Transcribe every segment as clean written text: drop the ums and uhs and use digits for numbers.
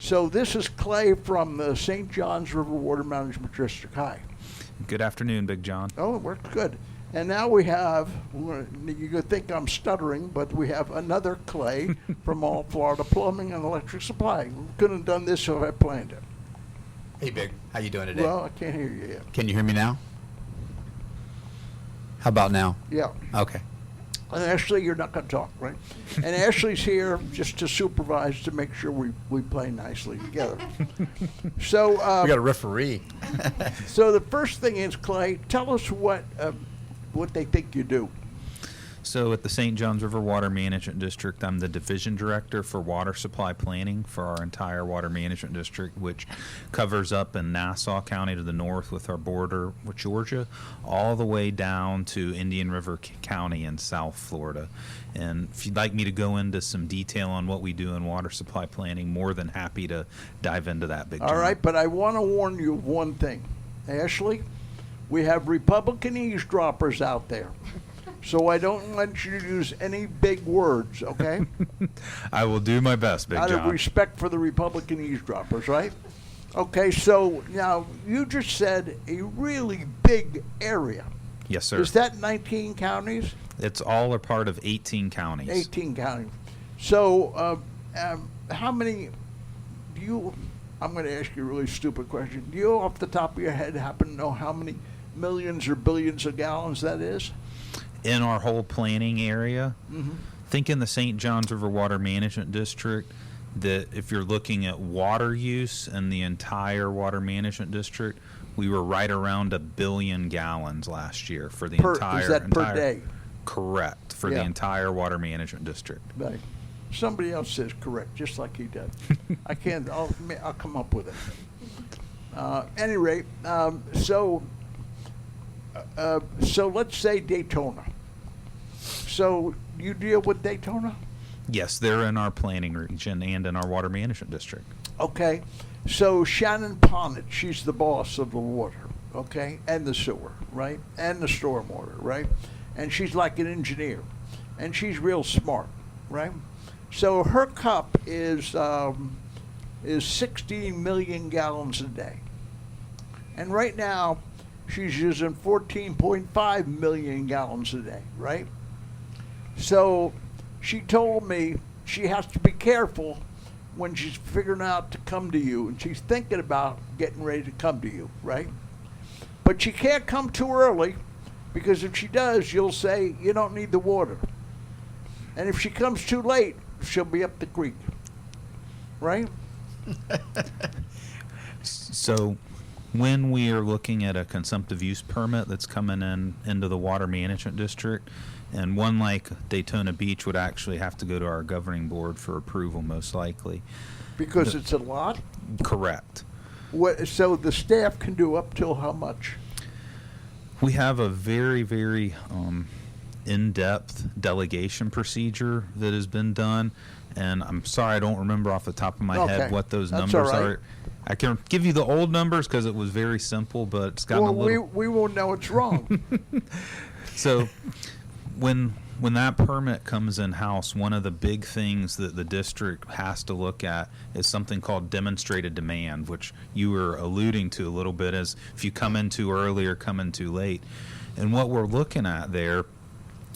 So this is Clay from the St. Johns River Water Management District. Hi. Good afternoon, Big John. Oh, it worked good. And now we have, you're going to think I'm stuttering, but we have another Clay from All Florida Plumbing and Electric Supply. We couldn't have done this if I planned it. Hey, Big. How you doing today? Well, I can't hear you yet. Can you hear me now? How about now? Yeah. Okay. And Ashley, you're not going to talk, right? And Ashley's here just to supervise to make sure we play nicely together. So We got a referee. so the first thing is, Clay, tell us what they think you do. So at the St. Johns River Water Management District, I'm the Division Director for Water Supply Planning for our entire Water Management District, which covers up in Nassau County to the north with our border with Georgia, all the way down to Indian River County in South Florida. And if you'd like me to go into some detail on what we do in water supply planning, more than happy to dive into that, Big John. All right, but I want to warn you of one thing. Ashley, we have Republican eavesdroppers out there. So I don't want you to use any big words, okay? I will do my best, Big Out John. of respect for the Republican eavesdroppers, right? Okay, so now you just said a really big area. Yes, sir. Is that 19 counties? It's all a part of 18 counties. 18 counties. So how many do you, I'm going to ask you a really stupid question. Do you off the top of your head happen to know how many millions or billions of gallons that is? In our whole planning area, Mm-hmm. think in the St. Johns River Water Management District that if you're looking at water use in the entire water management district, we were right around 1 billion gallons last year for the entire. Is that per day? Correct, for the Yeah. entire water management district. Right. Somebody else says correct, just like he did. I can't. I'll come up with it. Any rate, so let's say Daytona. So you deal with Daytona? Yes, they're in our planning region and in our water management district. Okay. So Shannon Ponnet, she's the boss of the water, okay, and the sewer, right, and the stormwater, right, and she's like an engineer, and she's real smart, right. So her cup is 16 million gallons a day, and right now she's using 14.5 million gallons a day, right? So she told me she has to be careful when she's figuring out to come to you, and she's thinking about getting ready to come to you, right? But she can't come too early, because if she does, you'll say you don't need the water. And if she comes too late, she'll be up the creek, right? So when we are looking at a consumptive use permit that's coming into the water management district, and one like Daytona Beach would actually have to go to our governing board for approval, most likely. Because it's a lot. Correct. So the staff can do up till how much? We have a very, very in-depth delegation procedure that has been done, and I'm sorry I don't remember off the top of my head what those That's numbers all right. are. I can give you the old numbers because it was very simple, but it's gotten a little. We won't know it's wrong. So when that permit comes in-house, one of the big things that the district has to look at is something called demonstrated demand, which you were alluding to a little bit as if you come in too early or come in too late. And what we're looking at there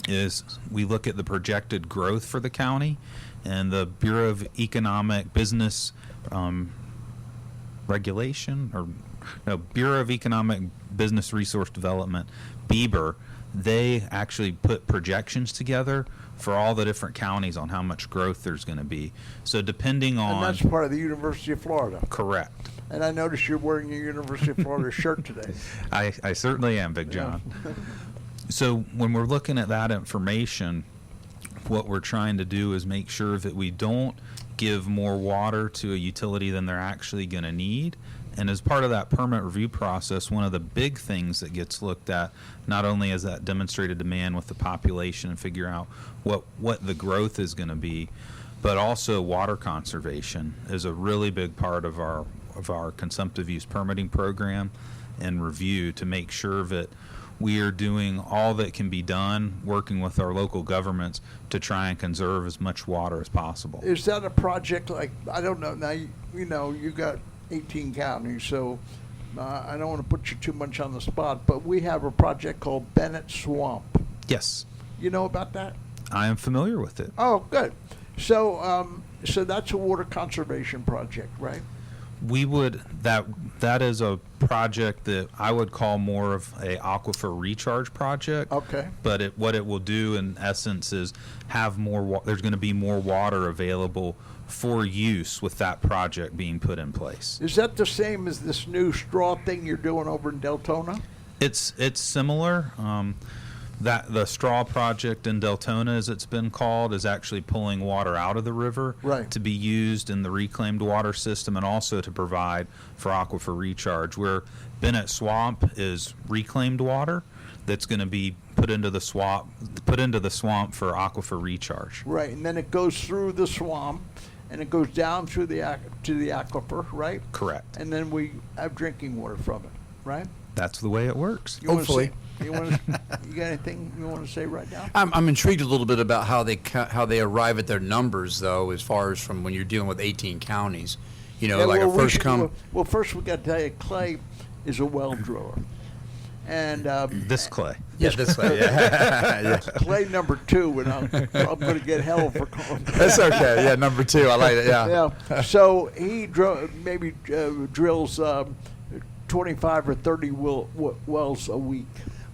is we look at the projected growth for the county, and the Bureau of Economic Business Regulation, or no, Bureau of Economic Business Resource Development, BEBR, they actually put projections together for all the different counties on how much growth there's going to be. So depending on... And that's part of the University of Florida. Correct. And I noticed you're wearing your University of Florida shirt today. I certainly am, Big John. Yeah. So when we're looking at that information, what we're trying to do is make sure that we don't give more water to a utility than they're actually going to need. And as part of that permit review process, one of the big things that gets looked at, not only is that demonstrated demand with the population and figure out what the growth is going to be, but also water conservation is a really big part of our consumptive use permitting program and review to make sure that we are doing all that can be done, working with our local governments to try and conserve as much water as possible. Is that a project like, I don't know, now, you got 18 counties, so I don't want to put you too much on the spot, but we have a project called Bennett Swamp. Yes, You know about that? I am familiar with it. Oh, good. So, so that's a water conservation project, right? We would that is a project that I would call more of a aquifer recharge project. Okay. But what it will do in essence is have more. There's going to be more water available for use with that project being put in place. Is that the same as this new straw thing you're doing over in Deltona? It's similar. That the straw project in Deltona, as it's been called, is actually pulling water out of the river Right. to be used in the reclaimed water system and also to provide for aquifer recharge. Where Bennett Swamp is reclaimed water that's going to be put into the swamp for aquifer recharge. Right, and then it goes through the swamp, and it goes down through to the aquifer, right? Correct. And then we have drinking water from it, right? That's the way it works. You wanna Hopefully. say- you got anything you want to say right now? I'm intrigued a little bit about how they arrive at their numbers, though, as far as from when you're dealing with 18 counties. Yeah, Like well, a we first should- come. Well, first we got to tell you, Clay is a well driller, and This Clay. Yeah, this way. Yeah. Clay number 2, and I'm going to get hell for calling. That's okay. Yeah, number 2. I like it. Yeah. Yeah. So he maybe drills 25 or 30 wells a week.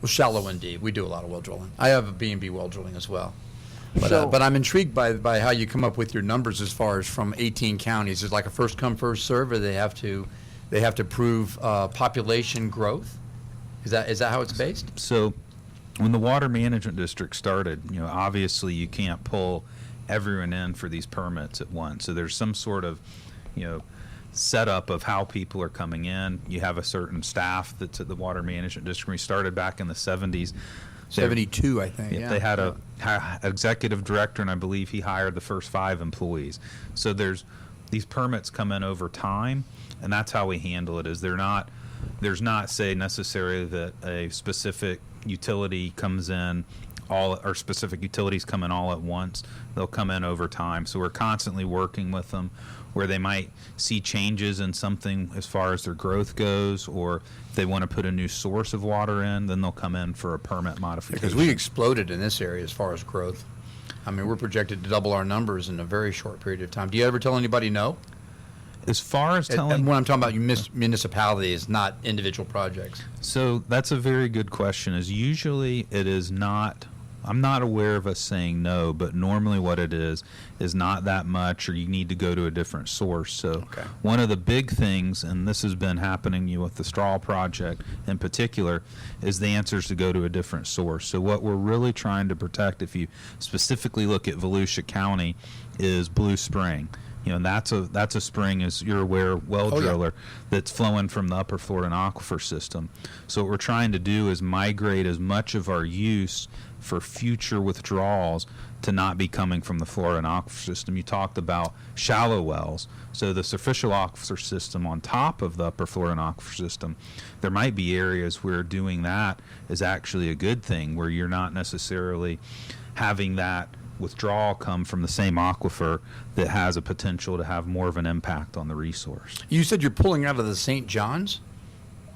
Well, shallow indeed. We do a lot of well drilling. I have a B&B well drilling as well. But, So- but I'm intrigued by how you come up with your numbers as far as from 18 counties. Is it like a first come first serve, or they have to prove population growth? Is that how it's based? So when the water management district started, obviously you can't pull everyone in for these permits at once. So there's some sort of, setup of how people are coming in. You have a certain staff that's at the water management district. We started back in the 70s. 72, I think. They had a executive director, and I believe he hired the first 5 employees. So these permits come in over time, and that's how we handle it. There's not say necessarily that a specific utility comes in or specific utilities come in all at once. They'll come in over time. So we're constantly working with them where they might see changes in something as far as their growth goes, or if they want to put a new source of water in, then they'll come in for a permit modification. Because we exploded in this area as far as growth. I mean, we're projected to double our numbers in a very short period of time. Do you ever tell anybody no? As far as And telling, when I'm talking about municipalities, not individual projects. so that's a very good question. Is usually it is not. I'm not aware of us saying no, but normally what it is not that much, or you need to go to a different source. So Okay. one of the big things, and this has been happening with the straw project in particular, is the answers to go to a different source. So what we're really trying to protect, if you specifically look at Volusia County, is Blue Spring. And that's a spring, as you're aware, well Oh, yeah. driller that's flowing from the upper Floridan aquifer system. So what we're trying to do is migrate as much of our use for future withdrawals to not be coming from the Floridan aquifer system. You talked about shallow wells. So the superficial aquifer system on top of the upper Floridan aquifer system, there might be areas where doing that is actually a good thing, where you're not necessarily having that withdrawal come from the same aquifer that has a potential to have more of an impact on the resource. You said you're pulling out of the St. John's?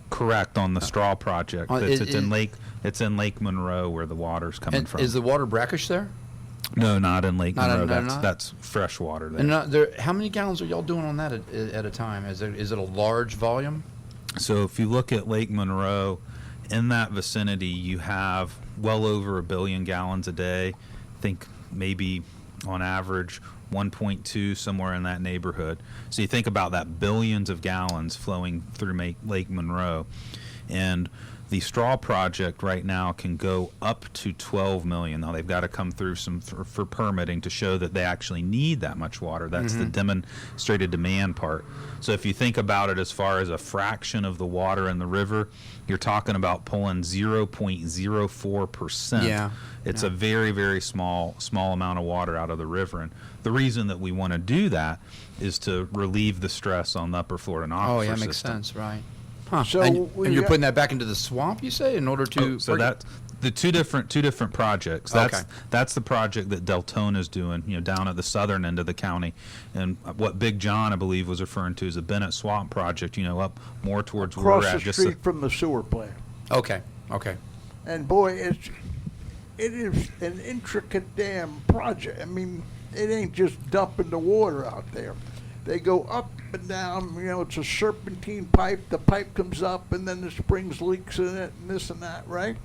Correct, on the straw project. It's in Lake Monroe where the water's coming And from. is the water brackish there? No, not in Lake Not in- Monroe. not- That's fresh water there. And how many gallons are y'all doing on that at a time? Is it a large volume? So if you look at Lake Monroe, in that vicinity, you have well over 1 billion gallons a day. I think maybe on average 1.2, somewhere in that neighborhood. So you think about that, billions of gallons flowing through Lake Monroe. And the straw project right now can go up to 12 million. Now they've got to come through for permitting to show that they actually need that much water. That's the demonstrated demand part. So if you think about it as far as a fraction of the water in the river, you're talking about pulling 0.04%. Yeah. It's a very, very small amount of water out of the river. And the reason that we want to do that is to relieve the stress on the upper Floridan aquifer Oh, yeah, makes system. sense, right. So and you're putting that back into the swamp, you say, in order to. So that's the two different projects. That's Okay. that's the project that Deltona is doing, down at the southern end of the county, and what Big John, I believe, was referring to is the Bennett Swamp project. Up more towards where across we're the at. Just street from the sewer plant. Okay. And boy, it is an intricate damn project. I mean, it ain't just dumping the water out there. They go up and down, it's a serpentine pipe. The pipe comes up and then the springs leaks in it and this and that, right?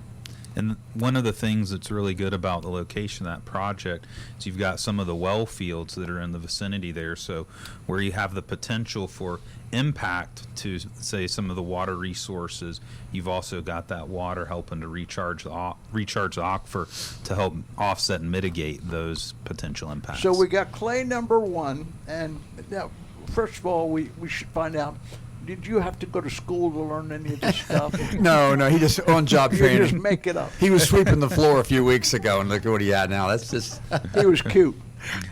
And one of the things that's really good about the location of that project is you've got some of the well fields that are in the vicinity there. So where you have the potential for impact to, say, some of the water resources, you've also got that water helping to recharge the aquifer to help offset and mitigate those potential impacts. So we got clay number one. And now, first of all, we should find out, did you have to go to school to learn any of this stuff? No, he just on-job You training. just make it up. He was sweeping the floor a few weeks ago, and look at what he had now. That's just. He was cute.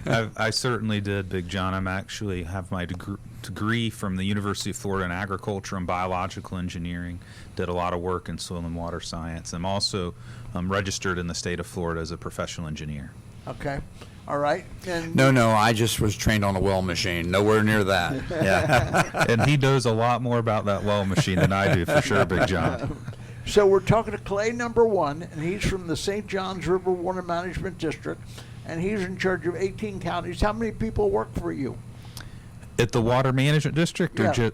I certainly did, Big John. I'm actually have my degree from the University of Florida in agriculture and biological engineering. Did a lot of work in soil and water science. I'm also registered in the state of Florida as a professional engineer. Okay. All right. And No, I just was trained on a well machine. Nowhere near that. Yeah. And he knows a lot more about that well machine than I do, for sure, Big John. So we're talking to clay number one, and he's from the St. Johns River Water Management District, and he's in charge of 18 counties. How many people work for you? At the Water Management District, Yeah.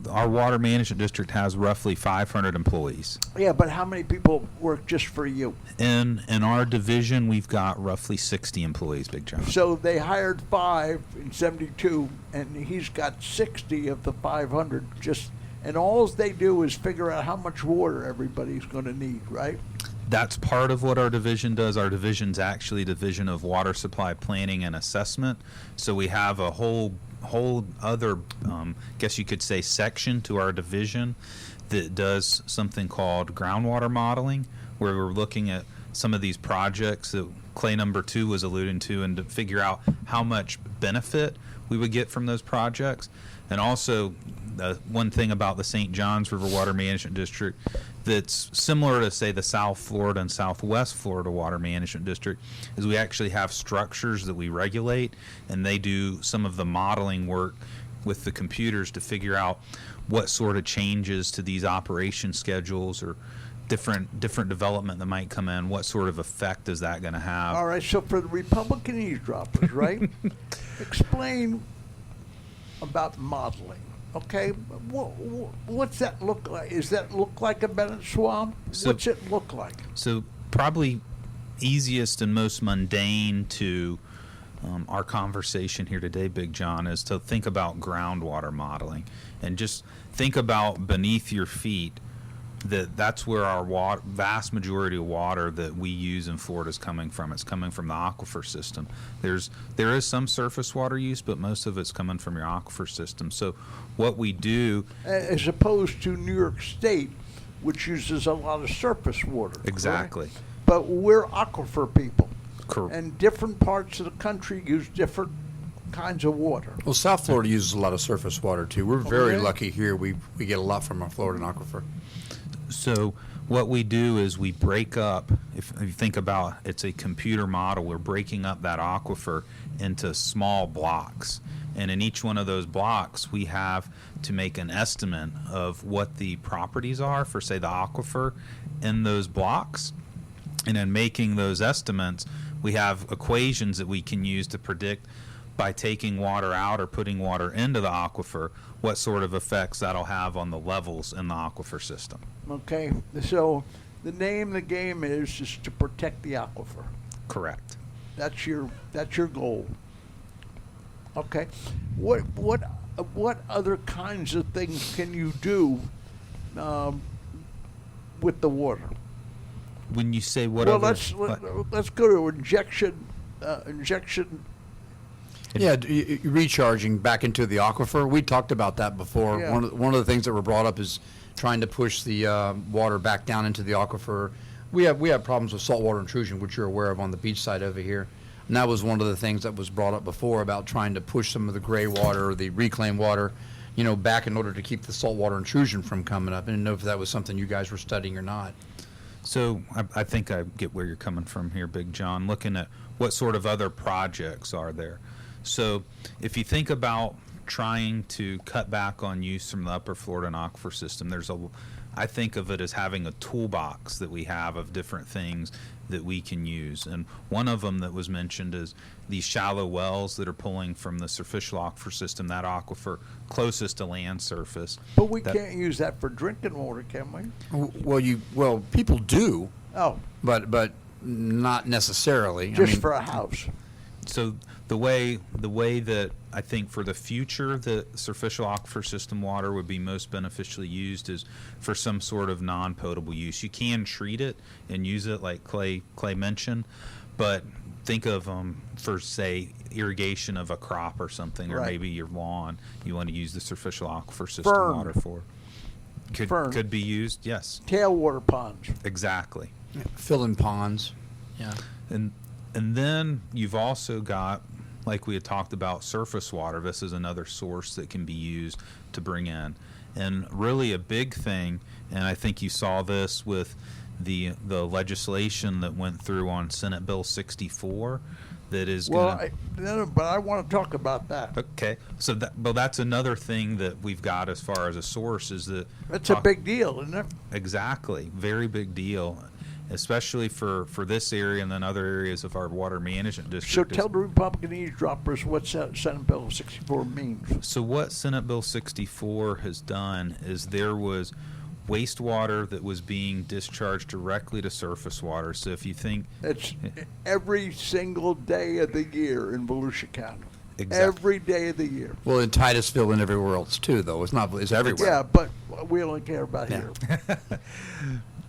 our Water Management District has roughly 500 employees. Yeah, but how many people work just for you? In our division, we've got roughly 60 employees, Big John. So they hired 5 in 72, and he's got 60 of the 500. And all they do is figure out how much water everybody's going to need, right? That's part of what our division does. Our division's actually a division of water supply planning and assessment. So we have a whole other, guess you could say, section to our division that does something called groundwater modeling, where we're looking at some of these projects that clay number 2 was alluding to, and to figure out how much benefit we would get from those projects. And also, one thing about the St. Johns River Water Management District that's similar to, say, the South Florida and Southwest Florida Water Management District is we actually have structures that we regulate, and they do some of the modeling work with the computers to figure out what sort of changes to these operation schedules or different development that might come in, what sort of effect is that going to have. All right, so for the Republican eavesdroppers, right? Explain about modeling. Okay, what's that look like? Does that look like a Bennett Swamp? What's it look like? So probably easiest and most mundane to our conversation here today, Big John, is to think about groundwater modeling and just think about beneath your feet that's where our vast majority of water that we use in Florida is coming from. It's coming from the aquifer system. There is some surface water use, but most of it's coming from your aquifer system. So what we do, As opposed to New York State, which uses a lot of surface water. exactly. Correct? But we're aquifer people. Correct. And different parts of the country use different kinds of water. Well, South Florida uses a lot of surface water too. We're very Okay. lucky here. We get a lot from our Floridian aquifer. So what we do is we break up, if you think about it's a computer model, we're breaking up that aquifer into small blocks. And in each one of those blocks, we have to make an estimate of what the properties are for, say, the aquifer in those blocks. And in making those estimates, we have equations that we can use to predict, by taking water out or putting water into the aquifer, what sort of effects that'll have on the levels in the aquifer system. Okay, so the name of the game is to protect the aquifer. Correct. That's your goal. Okay, what other kinds of things can you do with the water? When you say what Well, other... let's go to injection. Yeah, recharging back into the aquifer. We talked about that before. Yeah. One of the things that were brought up is trying to push the water back down into the aquifer. We have problems with saltwater intrusion, which you're aware of on the beach side over here. And that was one of the things that was brought up before about trying to push some of the gray water or the reclaimed water back in order to keep the saltwater intrusion from coming up. I didn't know if that was something you guys were studying or not. So I think I get where you're coming from here, Big John, looking at what sort of other projects are there. So if you think about trying to cut back on use from the upper Floridan aquifer system, I think of it as having a toolbox that we have of different things that we can use. And one of them that was mentioned is these shallow wells that are pulling from the superficial aquifer system, that aquifer closest to land surface. But we can't use that for drinking water, can we? Well, people do, Oh, but not necessarily. just for a house. So the way that I think for the future the superficial aquifer system water would be most beneficially used is for some sort of non-potable use. You can treat it and use it like Clay mentioned, but think of for say irrigation of a crop or something, or Right. maybe your lawn. You want to use the superficial aquifer system Fern. water for. Fern. Could be used, yes, Tailwater ponds. exactly. Fill in ponds. Yeah. And then you've also got, like we had talked about, surface water. This is another source that can be used to bring in. And really a big thing, and I think you saw this with the legislation that went through on Senate Bill 64 that is Well, going to... but I want to talk about that. Okay, so that's another thing that we've got as far as a source is that... It's a big deal, isn't it? Exactly, very big deal, especially for this area and then other areas of our water management So district. tell the Republican eavesdroppers what Senate Bill 64 means. So what Senate Bill 64 has done is there was wastewater that was being discharged directly to surface water. So if you think... It's every single day of the year in Volusia County. Exactly. Every day of the year. Well, in Titusville and everywhere else too, though. It's everywhere. Yeah, but we only care about Yeah. here.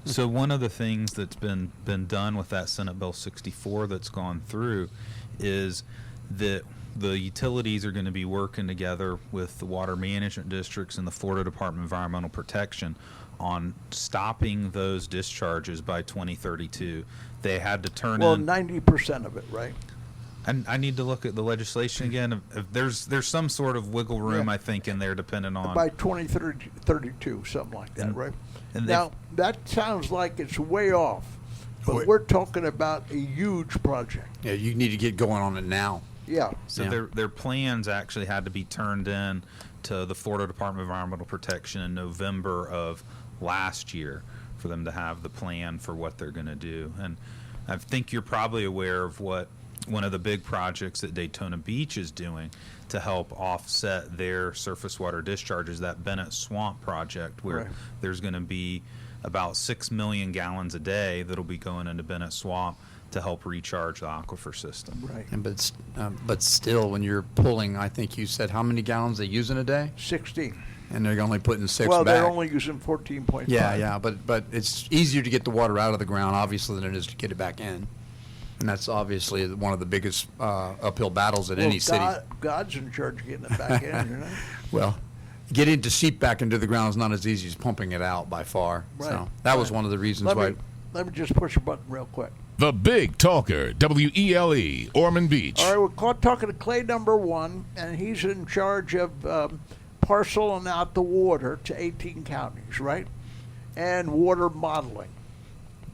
So one of the things that's been done with that Senate Bill 64 that's gone through is that the utilities are going to be working together with the water management districts and the Florida Department of Environmental Protection on stopping those discharges by 2032. They had to turn Well, in... 90% of it, right? And I need to look at the legislation again. If there's some sort of wiggle room, Yeah. I think, in there, depending on... By 2032, something like that, And- right? and Now, that sounds like it's way off, but Wait. we're talking about a huge project. Yeah, you need to get going on it now. Yeah. So Yeah. their plans actually had to be turned in to the Florida Department of Environmental Protection in November of last year for them to have the plan for what they're going to do. And I think you're probably aware of what one of the big projects that Daytona Beach is doing to help offset their surface water discharges, that Bennett Swamp project, where Right. there's going to be about 6 million gallons a day that'll be going into Bennett Swamp to help recharge the aquifer system. Right. And but still, when you're pulling, I think you said how many gallons they use in a day, 16. and they're only putting 6 Well, back. they're only using 14.5. Yeah, but it's easier to get the water out of the ground, obviously, than it is to get it back in. And that's obviously one of the biggest uphill battles at Well, any city. God's in charge of getting it back in, you know? Well, getting to seep back into the ground is not as easy as pumping it out by far. Right, So that was right. one of the reasons Let why. me just push a button real quick. The Big Talker, WELE, Ormond Beach. All right, we're talking to Clay number 1, and he's in charge of parceling out the water to 18 counties, right? And water modeling.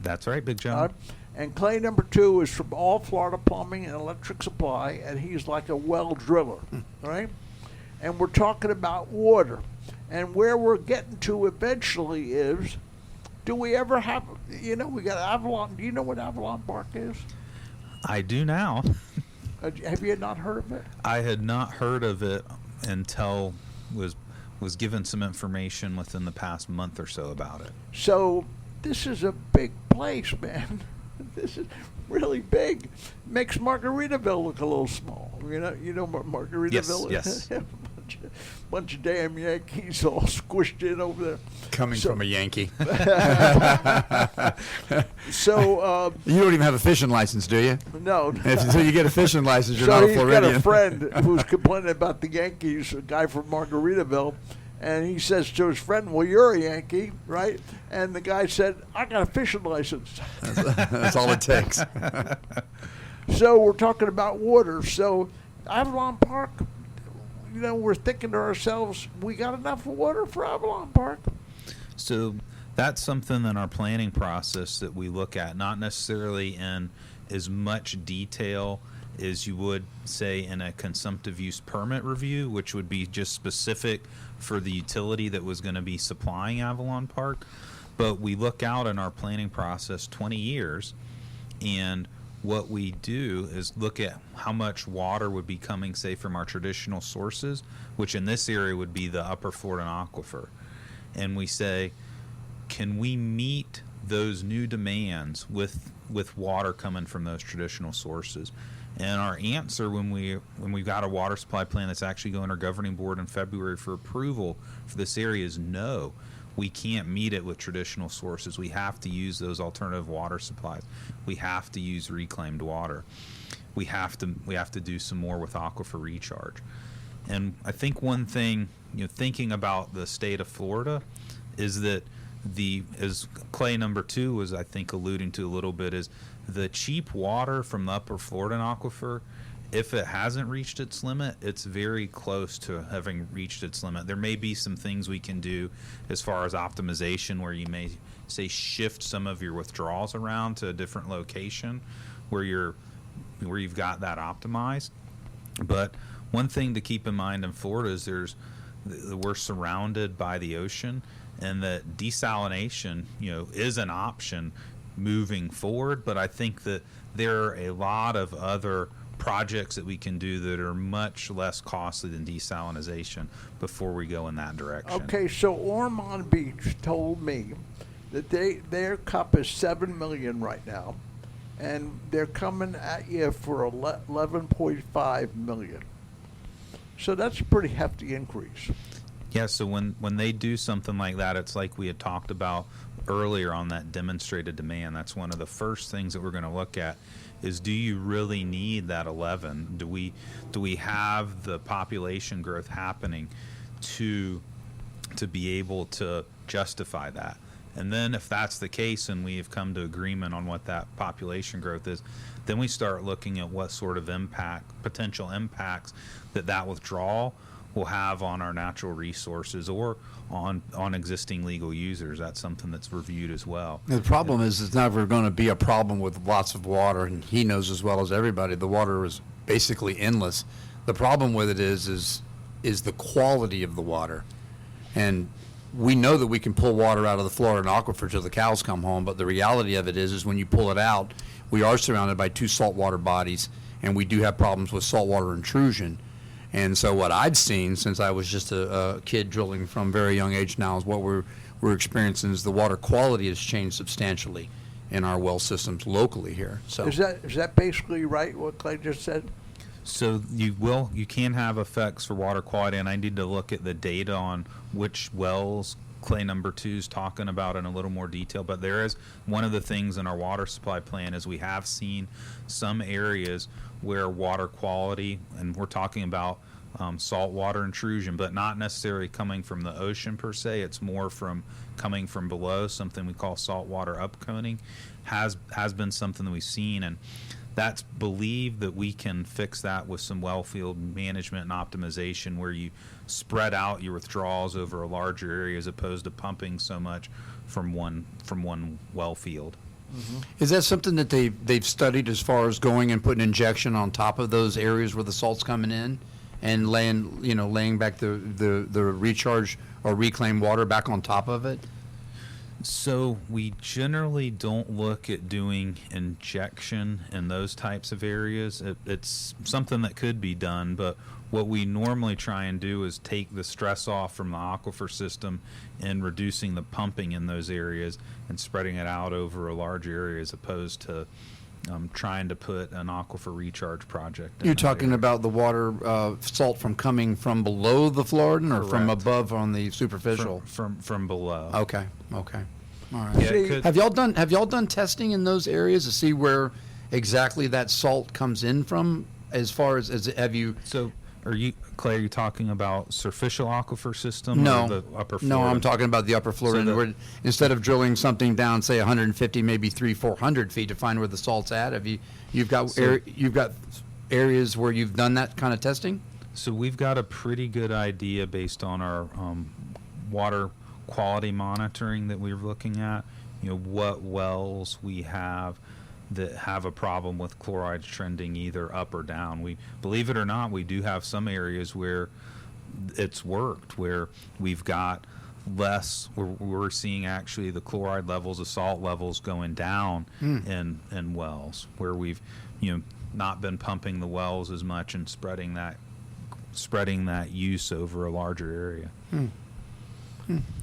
That's right, Big John. All right? And Clay number 2 is from All Florida Plumbing and Electric Supply, and he's like a well driller, right? And we're talking about water. And where we're getting to eventually is, do we ever have, we got Avalon. Do you know what Avalon Park is? I do now. Have you not heard of it? I had not heard of it until was given some information within the past month or so about it. So this is a big place, man. This is really big. Makes Margaritaville look a little small. You know what Margaritaville is? Yes. bunch of damn Yankees all squished in over there. Coming So- from a Yankee. So You don't even have a fishing license, do you? no. Until you get a fishing license, you're So not a he's got Floridian. a friend who's complaining about the Yankees, a guy from Margaritaville, and he says to his friend, "Well, you're a Yankee, right?" And the guy said, "I got a fishing license." That's all it takes. So we're talking about water. So Avalon Park, we're thinking to ourselves, we got enough water for Avalon Park. So that's something in our planning process that we look at, not necessarily in as much detail as you would say in a consumptive use permit review, which would be just specific for the utility that was going to be supplying Avalon Park. But we look out in our planning process 20 years, and what we do is look at how much water would be coming, say, from our traditional sources, which in this area would be the upper Floridan aquifer. And we say, can we meet those new demands with water coming from those traditional sources? And our answer when we got a water supply plan that's actually going to our governing board in February for approval for this area is no. We can't meet it with traditional sources. We have to use those alternative water supplies. We have to use reclaimed water. We have to do some more with aquifer recharge. And I think one thing, thinking about the state of Florida, is that as Clay number 2 was, I think, alluding to a little bit, is the cheap water from the upper Floridan aquifer, if it hasn't reached its limit, it's very close to having reached its limit. There may be some things we can do as far as optimization, where you may, say, shift some of your withdrawals around to a different location where you've got that optimized. But one thing to keep in mind in Florida is we're surrounded by the ocean, and that desalination, is an option moving forward. But I think that there are a lot of other projects that we can do that are much less costly than desalination before we go in that direction. Okay, so Ormond Beach told me that their cup is $7 million right now, and they're coming at you for $11.5 million. So that's a pretty hefty increase. Yeah, so when they do something like that, it's like we had talked about earlier on that demonstrated demand. That's one of the first things that we're going to look at is, do you really need that 11? Do we have the population growth happening to be able to justify that? And then if that's the case and we have come to agreement on what that population growth is, then we start looking at what sort of potential impacts that withdrawal will have on our natural resources or on existing legal users. That's something that's reviewed as well. The problem is it's never going to be a problem with lots of water, and he knows as well as everybody the water is basically endless. The problem with it is the quality of the water. And we know that we can pull water out of the Floridan aquifer till the cows come home, but the reality of it is when you pull it out, we are surrounded by 2 saltwater bodies, and we do have problems with saltwater intrusion. And so what I've seen since I was just a kid drilling from a very young age now is what we're experiencing is the water quality has changed substantially in our well systems locally here. So Is that basically right, what Clay just said? So you can have effects for water quality, and I need to look at the data on which wells Clay number 2 is talking about in a little more detail. But there is one of the things in our water supply plan is we have seen some areas where water quality, and we're talking about saltwater intrusion, but not necessarily coming from the ocean per se. It's more coming from below, something we call saltwater upconing, has been something that we've seen, and that's believed that we can fix that with some well field management and optimization, where you spread out your withdrawals over a larger area as opposed to pumping so much from one well field. is that something that they've studied as far as going and putting injection on top of those areas where the salt's coming in and laying back the recharge or reclaimed water back on top of it? So we generally don't look at doing injection in those types of areas. It's something that could be done, but what we normally try and do is take the stress off from the aquifer system and reducing the pumping in those areas and spreading it out over a larger area as opposed to trying to put an aquifer recharge project in You're that talking area. about the water salt from coming from below the Floridan or from Correct. above on the superficial? from below. Okay. All right. Yeah, See, it could- Have y'all done testing in those areas to see where exactly that salt comes in from? As far as have you? So, Clay, are you talking about superficial aquifer system No, or the upper Florida? no, I'm talking about the upper Floridan. So Where instead of drilling something down, say 150, maybe 400 feet to find where the salt's at, you've got So- areas where you've done that kind of testing? So we've got a pretty good idea based on our water quality monitoring that we're looking at, what wells we have that have a problem with chlorides trending either up or down. We, believe it or not, we do have some areas where it's worked, where we've got less, we're seeing actually the chloride levels, the salt levels going down in wells, where we've not been pumping the wells as much and spreading that use over a larger area.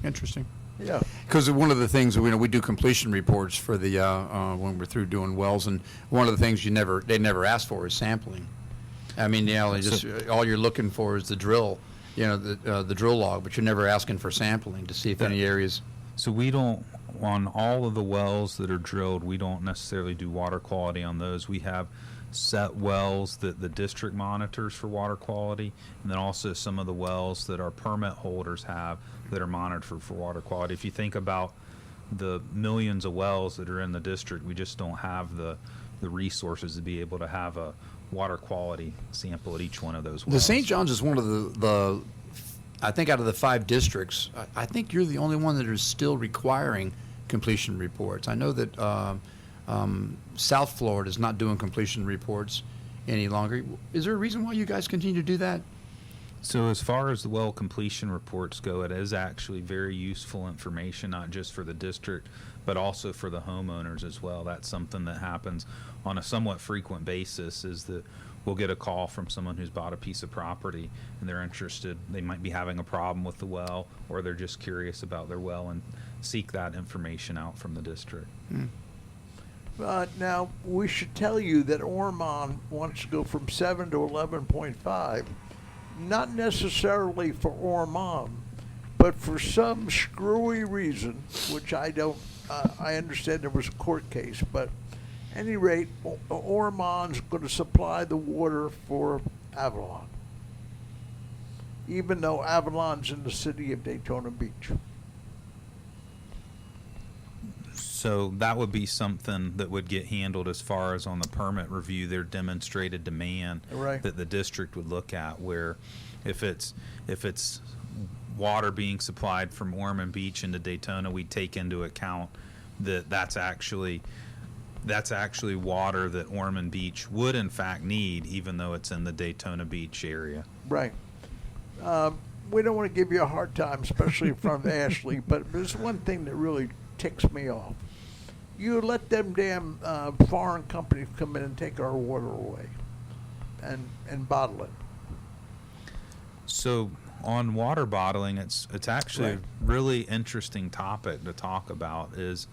Interesting. Yeah. Because one of the things we do completion reports for the when we're through doing wells, and one of the things they never ask for is sampling. I mean, just all you're looking for is the drill, the drill log, but you're never asking for sampling to see if any areas. So we don't, on all of the wells that are drilled, we don't necessarily do water quality on those. We have set wells that the district monitors for water quality, and then also some of the wells that our permit holders have that are monitored for water quality. If you think about the millions of wells that are in the district, we just don't have the resources to be able to have a water quality sample at each one of those wells. The St. John's is one of the I think out of the 5 districts, I think you're the only one that is still requiring completion reports. I know that South Florida is not doing completion reports any longer. Is there a reason why you guys continue to do that? So as far as the well completion reports go, it is actually very useful information, not just for the district, but also for the homeowners as well. That's something that happens on a somewhat frequent basis, is that we'll get a call from someone who's bought a piece of property and they're interested. They might be having a problem with the well, or they're just curious about their well and seek that information out from the district. Now, we should tell you that Ormond wants to go from 7 to 11.5, not necessarily for Ormond, but for some screwy reason, which I don't, I understand there was a court case, but at any rate, Ormond's going to supply the water for Avalon, even though Avalon's in the city of Daytona Beach. So that would be something that would get handled as far as on the permit review, their demonstrated demand Right. that the district would look at, where if it's water being supplied from Ormond Beach into Daytona, we take into account that that's actually water that Ormond Beach would in fact need, even though it's in the Daytona Beach area. Right. We don't want to give you a hard time, especially from Ashley, but there's one thing that really ticks me off. You let them damn foreign companies come in and take our water away and bottle it. So on water bottling, it's actually Right. a really interesting topic to talk about, is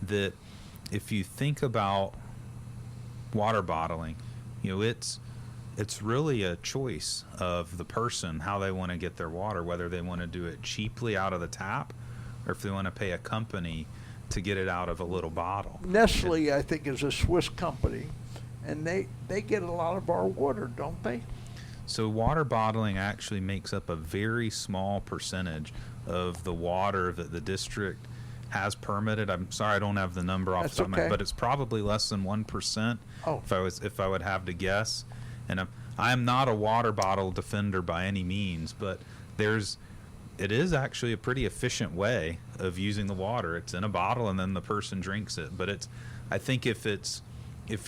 that if you think about water bottling, it's really a choice of the person how they want to get their water, whether they want to do it cheaply out of the tap or if they want to pay a company to get it out of a little bottle. Nestle, I think, is a Swiss company, and they get a lot of our water, don't they? So water bottling actually makes up a very small percentage of the water that the district has permitted. I'm sorry, I don't have the number off That's the top of my head, okay. but it's probably less than 1%. Oh. If I would have to guess. And I'm not a water bottle defender by any means, but it is actually a pretty efficient way of using the water. It's in a bottle and then the person drinks it. But I think if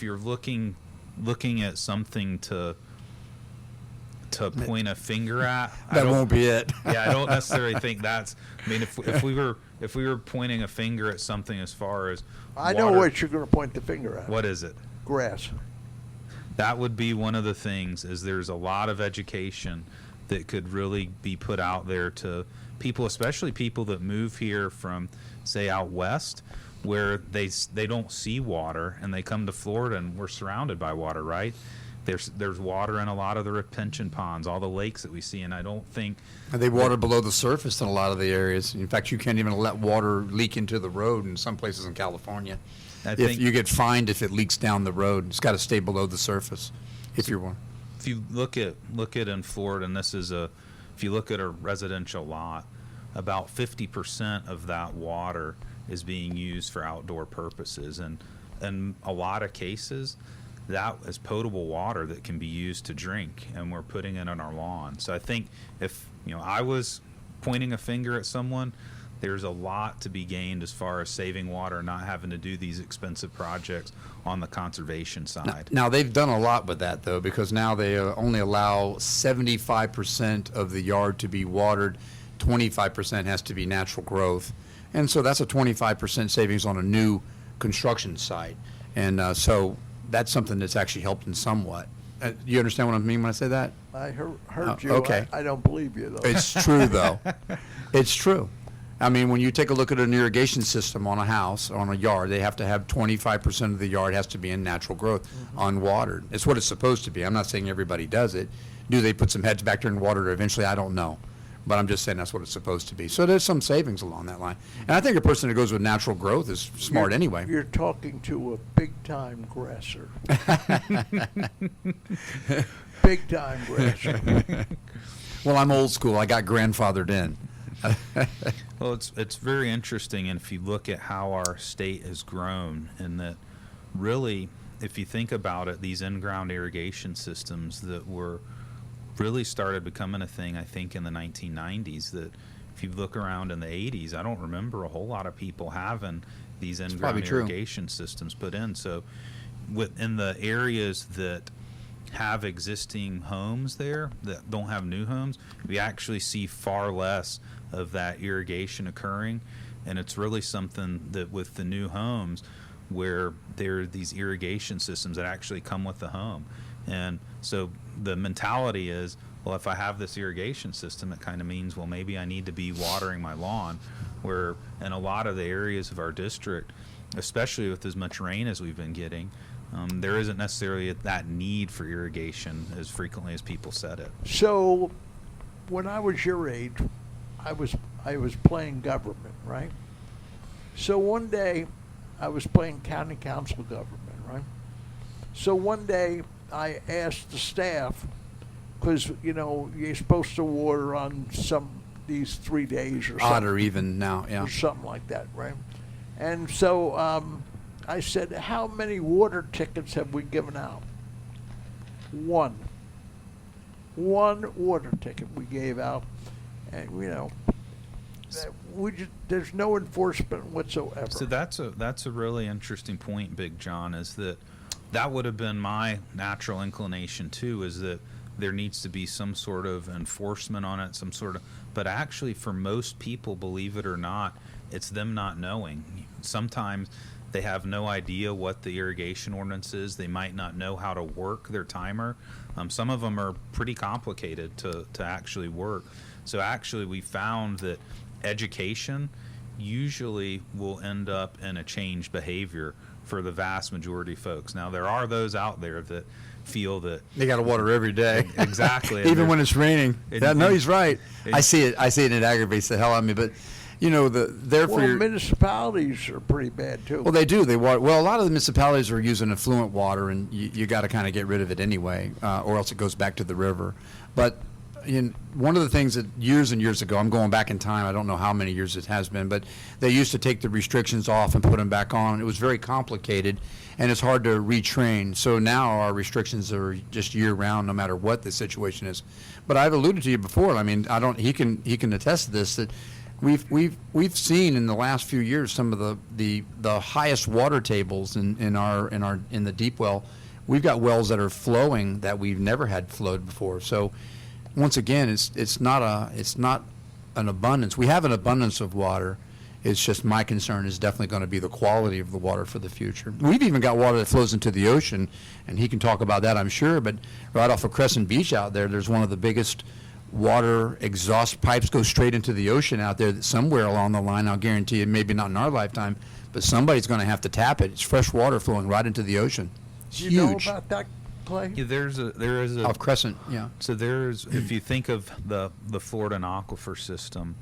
you're looking at something to point a finger at, That won't be it. yeah, I don't necessarily think that's. I mean, if we were pointing a finger at something as far as I know water, what you're going to point the finger at. what is it? Grass. That would be one of the things. Is there's a lot of education that could really be put out there to people, especially people that move here from, say, out west, where they don't see water and they come to Florida and we're surrounded by water, right? There's water in a lot of the retention ponds, all the lakes that we see, and I don't think And they water below the surface in a lot of the areas. In fact, you can't even let water leak into the road in some places in California. If you get fined if it leaks down the road, it's got to stay below the surface. If you're one. if you look at in Florida, and if you look at a residential lot, about 50% of that water is being used for outdoor purposes, and in a lot of cases, that is potable water that can be used to drink, and we're putting it on our lawn. So I think if I was pointing a finger at someone, there's a lot to be gained as far as saving water and not having to do these expensive projects on the conservation side. Now they've done a lot with that, though, because now they only allow 75% of the yard to be watered, 25% has to be natural growth, and so that's a 25% savings on a new construction site. And so that's something that's actually helped in somewhat. You understand what I mean when I say that? I heard you. Okay. I don't believe you, though. It's true, though. It's true. I mean, when you take a look at an irrigation system on a house, on a yard, they have to have 25% of the yard has to be in natural growth, unwatered. It's what it's supposed to be. I'm not saying everybody does it. Do they put some heads back there and water it eventually? I don't know. But I'm just saying that's what it's supposed to be. So there's some savings along that line. And I think a person that goes with natural growth is smart anyway. You're talking to a big-time grasser. Big-time grasser. Well, I'm old school. I got grandfathered in. Well, it's very interesting, and if you look at how our state has grown, and that really, if you think about it, these in-ground irrigation systems that were really started becoming a thing, I think, in the 1990s, that if you look around in the 80s, I don't remember a whole lot of people having these in-ground irrigation systems put in. So in the areas that have existing homes there that don't have new homes, we actually see far less of that irrigation occurring. And it's really something that with the new homes where there are these irrigation systems that actually come with the home. And so the mentality is, well, if I have this irrigation system, it kind of means, well, maybe I need to be watering my lawn, where in a lot of the areas of our district, especially with as much rain as we've been getting, there isn't necessarily that need for irrigation as frequently as people said it. So, when I was your age, I was playing government, right? So one day, I was playing county council government, right? So one day, I asked the staff, because you're supposed to water on these 3 days or something. Odd or even now, yeah. Or something like that, right? And so I said, how many water tickets have we given out? One water ticket we gave out, and there's no enforcement whatsoever. So that's a really interesting point, Big John, is that would have been my natural inclination too, is that there needs to be some sort of enforcement on it, but actually for most people, believe it or not, it's them not knowing. Sometimes they have no idea what the irrigation ordinance is. They might not know how to work their timer. Some of them are pretty complicated to actually work. So actually we found that education usually will end up in a changed behavior for the vast majority of folks. Now, there are those out there that feel that they got to water every day. Exactly. Even when it's raining. No, he's right. I see it, and it aggravates the hell out of me. But, municipalities are pretty bad, too. Well, they do. They water. Well, a lot of the municipalities are using effluent water, and you got to kind of get rid of it anyway, or else it goes back to the river. But one of the things that years and years ago, I'm going back in time, I don't know how many years it has been, but they used to take the restrictions off and put them back on. It was very complicated, and it's hard to retrain. So now our restrictions are just year-round, no matter what the situation is. But I've alluded to you before. I mean, he can attest to this, that we've seen in the last few years some of the highest water tables in the deep well. We've got wells that are flowing that we've never had flowed before. So once again, it's not an abundance. We have an abundance of water. It's just my concern is definitely going to be the quality of the water for the future. We've even got water that flows into the ocean, and he can talk about that, I'm sure. But right off of Crescent Beach out there's one of the biggest water exhaust pipes go straight into the ocean out there. That somewhere along the line, I'll guarantee you, maybe not in our lifetime, but somebody's going to have to tap it. It's fresh water flowing right into the ocean. It's Do huge. you know about that, Clay? Yeah, there is a Off Crescent, yeah. So if you think of the Floridian aquifer system,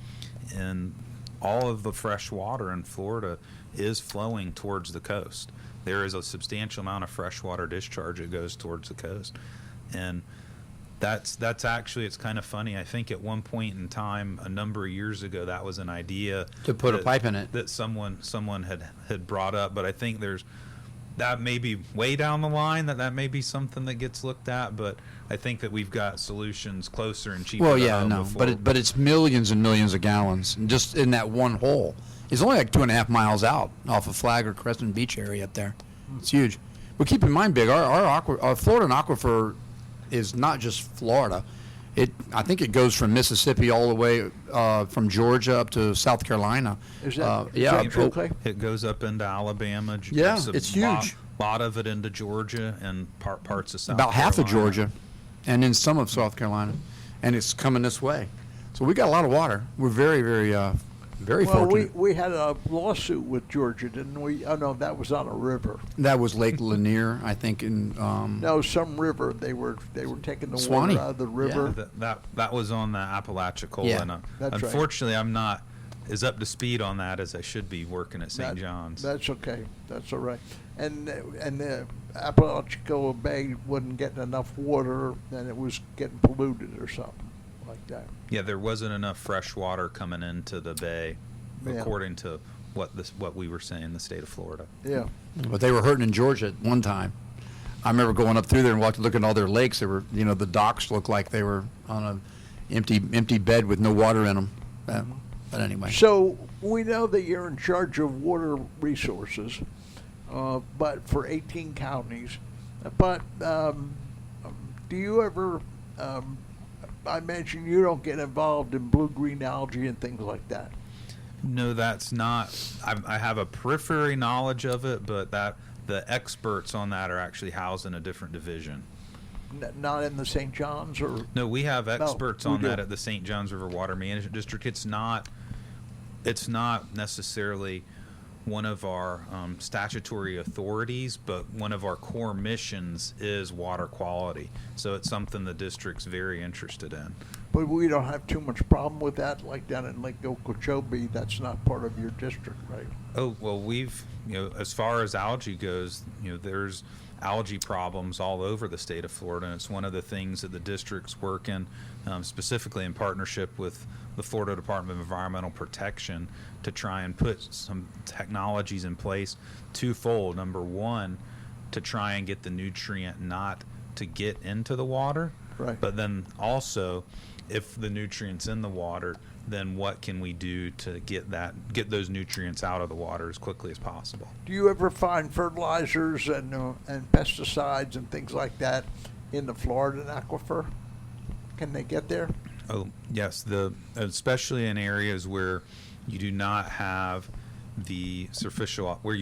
and all of the fresh water in Florida is flowing towards the coast. There is a substantial amount of freshwater discharge that goes towards the coast, and that's actually, it's kind of funny. I think at one point in time, a number of years ago, that was an idea To put a pipe in it. that someone had brought up. But I think there's that may be way down the line, that may be something that gets looked at, but I think that we've got solutions closer and cheaper. Well, to yeah, home no, before- but it's millions and millions of gallons just in that one hole. It's only like 2.5 miles out off of Flagler Crescent Beach area up there. It's huge. But keep in mind, Big, our Floridan aquifer is not just Florida. I think it goes from Mississippi all the way from Georgia up to South Carolina. Is that, yeah, is that true, Clay? It goes up into Alabama. Yeah, It's a it's huge. Lot of it into Georgia and parts of South about half of Carolina. Georgia, and then some of South Carolina, and it's coming this way. So we got a lot of water. We're very, very, very Well, fortunate. we had a lawsuit with Georgia, didn't we? Oh, no, that was on a river. That was Lake Lanier, I think, in No, some river. They were taking the Swanee. water out of the river. That was on the Apalachicola. Yeah, and, that's right. unfortunately, I'm not as up to speed on that as I should be working at St. John's. That's okay. That's all right. And the Apalachicola Bay wasn't getting enough water, and it was getting polluted or something like that. Yeah, there wasn't enough fresh water coming into the bay, Yeah. according to what we were saying, the state of Florida. Yeah. but they were hurting in Georgia at one time. I remember going up through there and looking at all their lakes. They were, the docks looked like they were on an empty bed with no water in them. But anyway. So we know that you're in charge of water resources, but for 18 counties. But do you ever? I imagine you don't get involved in blue-green algae and things like that. No, that's not. I have a periphery knowledge of it, but the experts on that are actually housed in a different division. Not in the St. John's or No, we have experts we on that do. at the St. Johns River Water Management District. It's not necessarily one of our statutory authorities, but one of our core missions is water quality. So it's something the district's very interested in. But we don't have too much problem with that, like down in Lake Okeechobee. That's not part of your district, right? Oh, well, as far as algae goes, there's algae problems all over the state of Florida. And it's one of the things that the district's working, specifically in partnership with the Florida Department of Environmental Protection, to try and put some technologies in place twofold. Number one, to try and get the nutrient not to get into the water. Right. But then also, if the nutrient's in the water, then what can we do to get those nutrients out of the water as quickly as possible? Do you ever find fertilizers and pesticides and things like that in the Floridan aquifer? Can they get there? Oh, yes, especially in areas where you do not have the superficial, where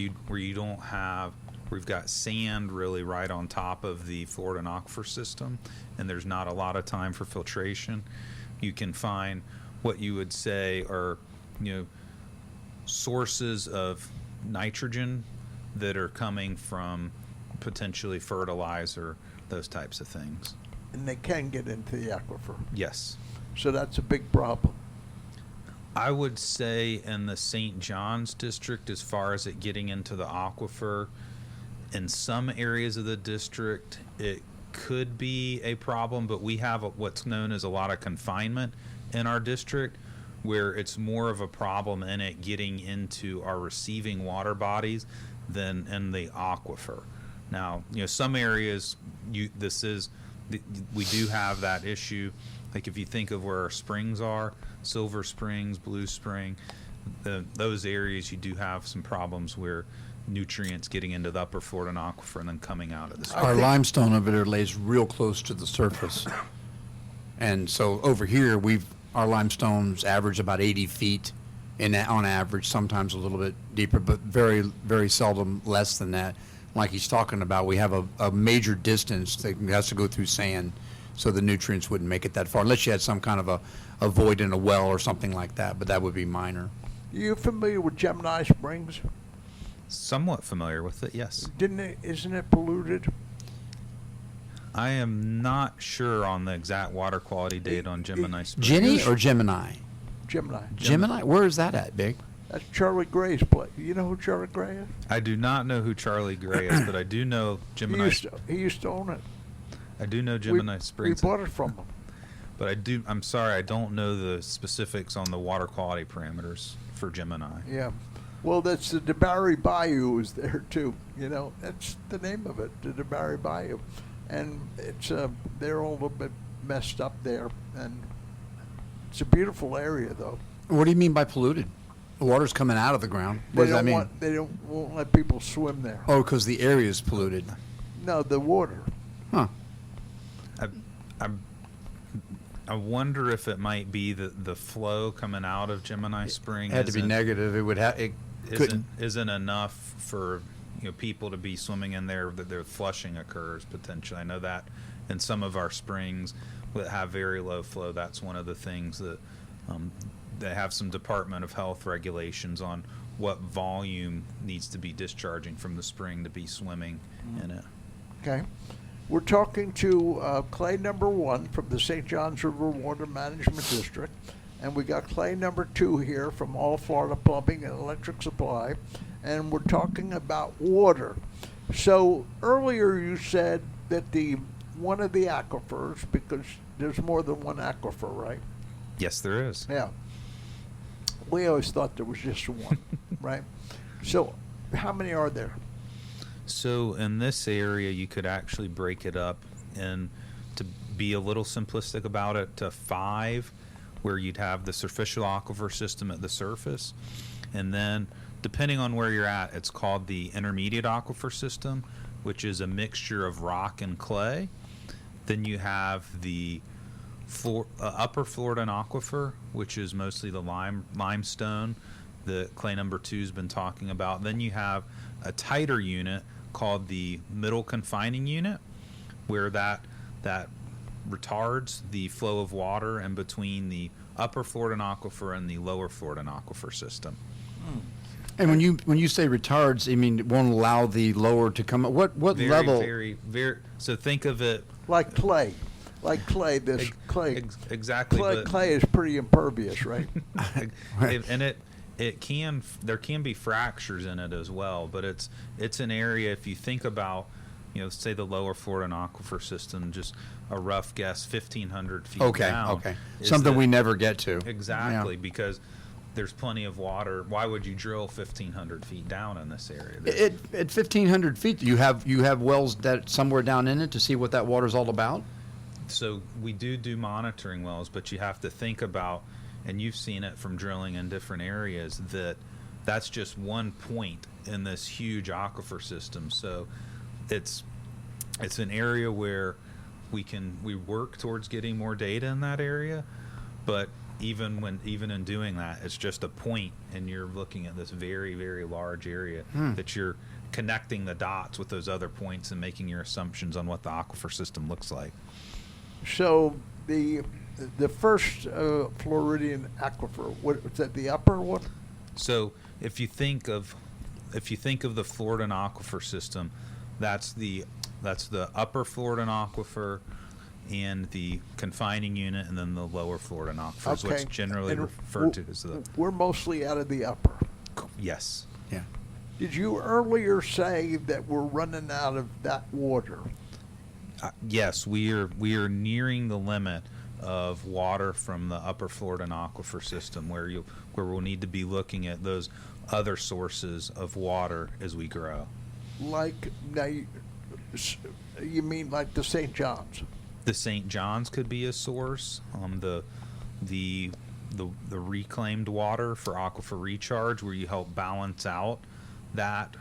we've got sand really right on top of the Floridan aquifer system, and there's not a lot of time for filtration. You can find what you would say are, sources of nitrogen that are coming from potentially fertilizer, those types of things. And they can get into the aquifer. Yes. So that's a big problem. I would say in the St. John's district, as far as it getting into the aquifer, in some areas of the district, it could be a problem, but we have what's known as a lot of confinement in our district, where it's more of a problem in it getting into our receiving water bodies than in the aquifer. Now, some areas we do have that issue. Like if you think of where our springs are, Silver Springs, Blue Spring, those areas you do have some problems where nutrients getting into the upper Floridan aquifer and then coming out of the spring. Our limestone over there lays real close to the surface. And so over here, our limestones average about 80 feet on average, sometimes a little bit deeper, but very, very seldom less than that. Like he's talking about, we have a major distance that has to go through sand, so the nutrients wouldn't make it that far, unless you had some kind of a void in a well or something like that, but that would be minor. You familiar with Gemini Springs? Somewhat familiar with it, yes. Isn't it polluted? I am not sure on the exact water quality date on Gemini Springs. Ginny or Gemini? Gemini. Gemini? Where is that at, Big? That's Charlie Gray's place. You know who Charlie Gray is? I do not know who Charlie Gray is, but I do know Gemini. He used to own it. I do know Gemini We Springs. bought it from him. But I'm sorry, I don't know the specifics on the water quality parameters for Gemini. Yeah. Well, that's the DeBarry Bayou is there too. You know, that's the name of it, the DeBarry Bayou, and it's they're all a little bit messed up there, and it's a beautiful area though. What do you mean by polluted? The water's coming out of the ground. They What does that don't mean? want they won't let people swim there. Oh, because the area is polluted. No, the water. Huh. I wonder if it might be the flow coming out of Gemini Spring It had to be isn't- negative. It would have. It couldn't. isn't enough for people to be swimming in there, that their flushing occurs potentially. I know that in some of our springs that have very low flow, that's one of the things that they have some Department of Health regulations on what volume needs to be discharging from the spring to be swimming in it. Okay. We're talking to clay number 1 from the St. Johns River Water Management District, and we got clay number 2 here from All Florida Plumbing and Electric Supply, and we're talking about water. So earlier you said that one of the aquifers, because there's more than one aquifer, right? Yes, there is. Yeah. We always thought there was just one, right? So how many are there? So in this area, you could actually break it up, and to be a little simplistic about it, to 5, where you'd have the superficial aquifer system at the surface, and then depending on where you're at, it's called the intermediate aquifer system, which is a mixture of rock and clay. Then you have the upper Floridan aquifer, which is mostly the limestone that clay number 2 has been talking about. Then you have a tighter unit called the middle confining unit, where that retards the flow of water in between the upper Floridan aquifer and the lower Floridan aquifer system. And when you say retards, I mean it won't allow the lower to come. What Very, level? very. So think of it Like clay. Like clay, this clay. exactly. but- Clay is pretty impervious, right? and there can be fractures in it as well, but it's an area, if you think about, say the lower Floridan aquifer system, just a rough guess, 1,500 feet Okay, down. okay. is Something the- we never get to. Exactly, Yeah. because there's plenty of water. Why would you drill 1,500 feet down in this area? At 1,500 feet, you have wells that somewhere down in it to see what that water's all about. So we do monitoring wells, but you have to think about, and you've seen it from drilling in different areas, that's just one point in this huge aquifer system. So it's an area where we work towards getting more data in that area, but even in doing that, it's just a point, and you're looking at this very, very large area that you're connecting the dots with those other points and making your assumptions on what the aquifer system looks like. So the first Floridian aquifer, what was that? The upper one? So if you think of the Floridan aquifer system, that's the upper Floridan aquifer and the confining unit, and then the lower Floridan aquifer is what's generally And referred to as the. We're mostly out of the upper. Yes. Yeah. Did you earlier say that we're running out of that water? Yes, we are nearing the limit of water from the upper Floridan aquifer system, where we'll need to be looking at those other sources of water as we grow. Like now, you mean like the St. John's? The St. John's could be a source. The reclaimed water for aquifer recharge, where you help balance out that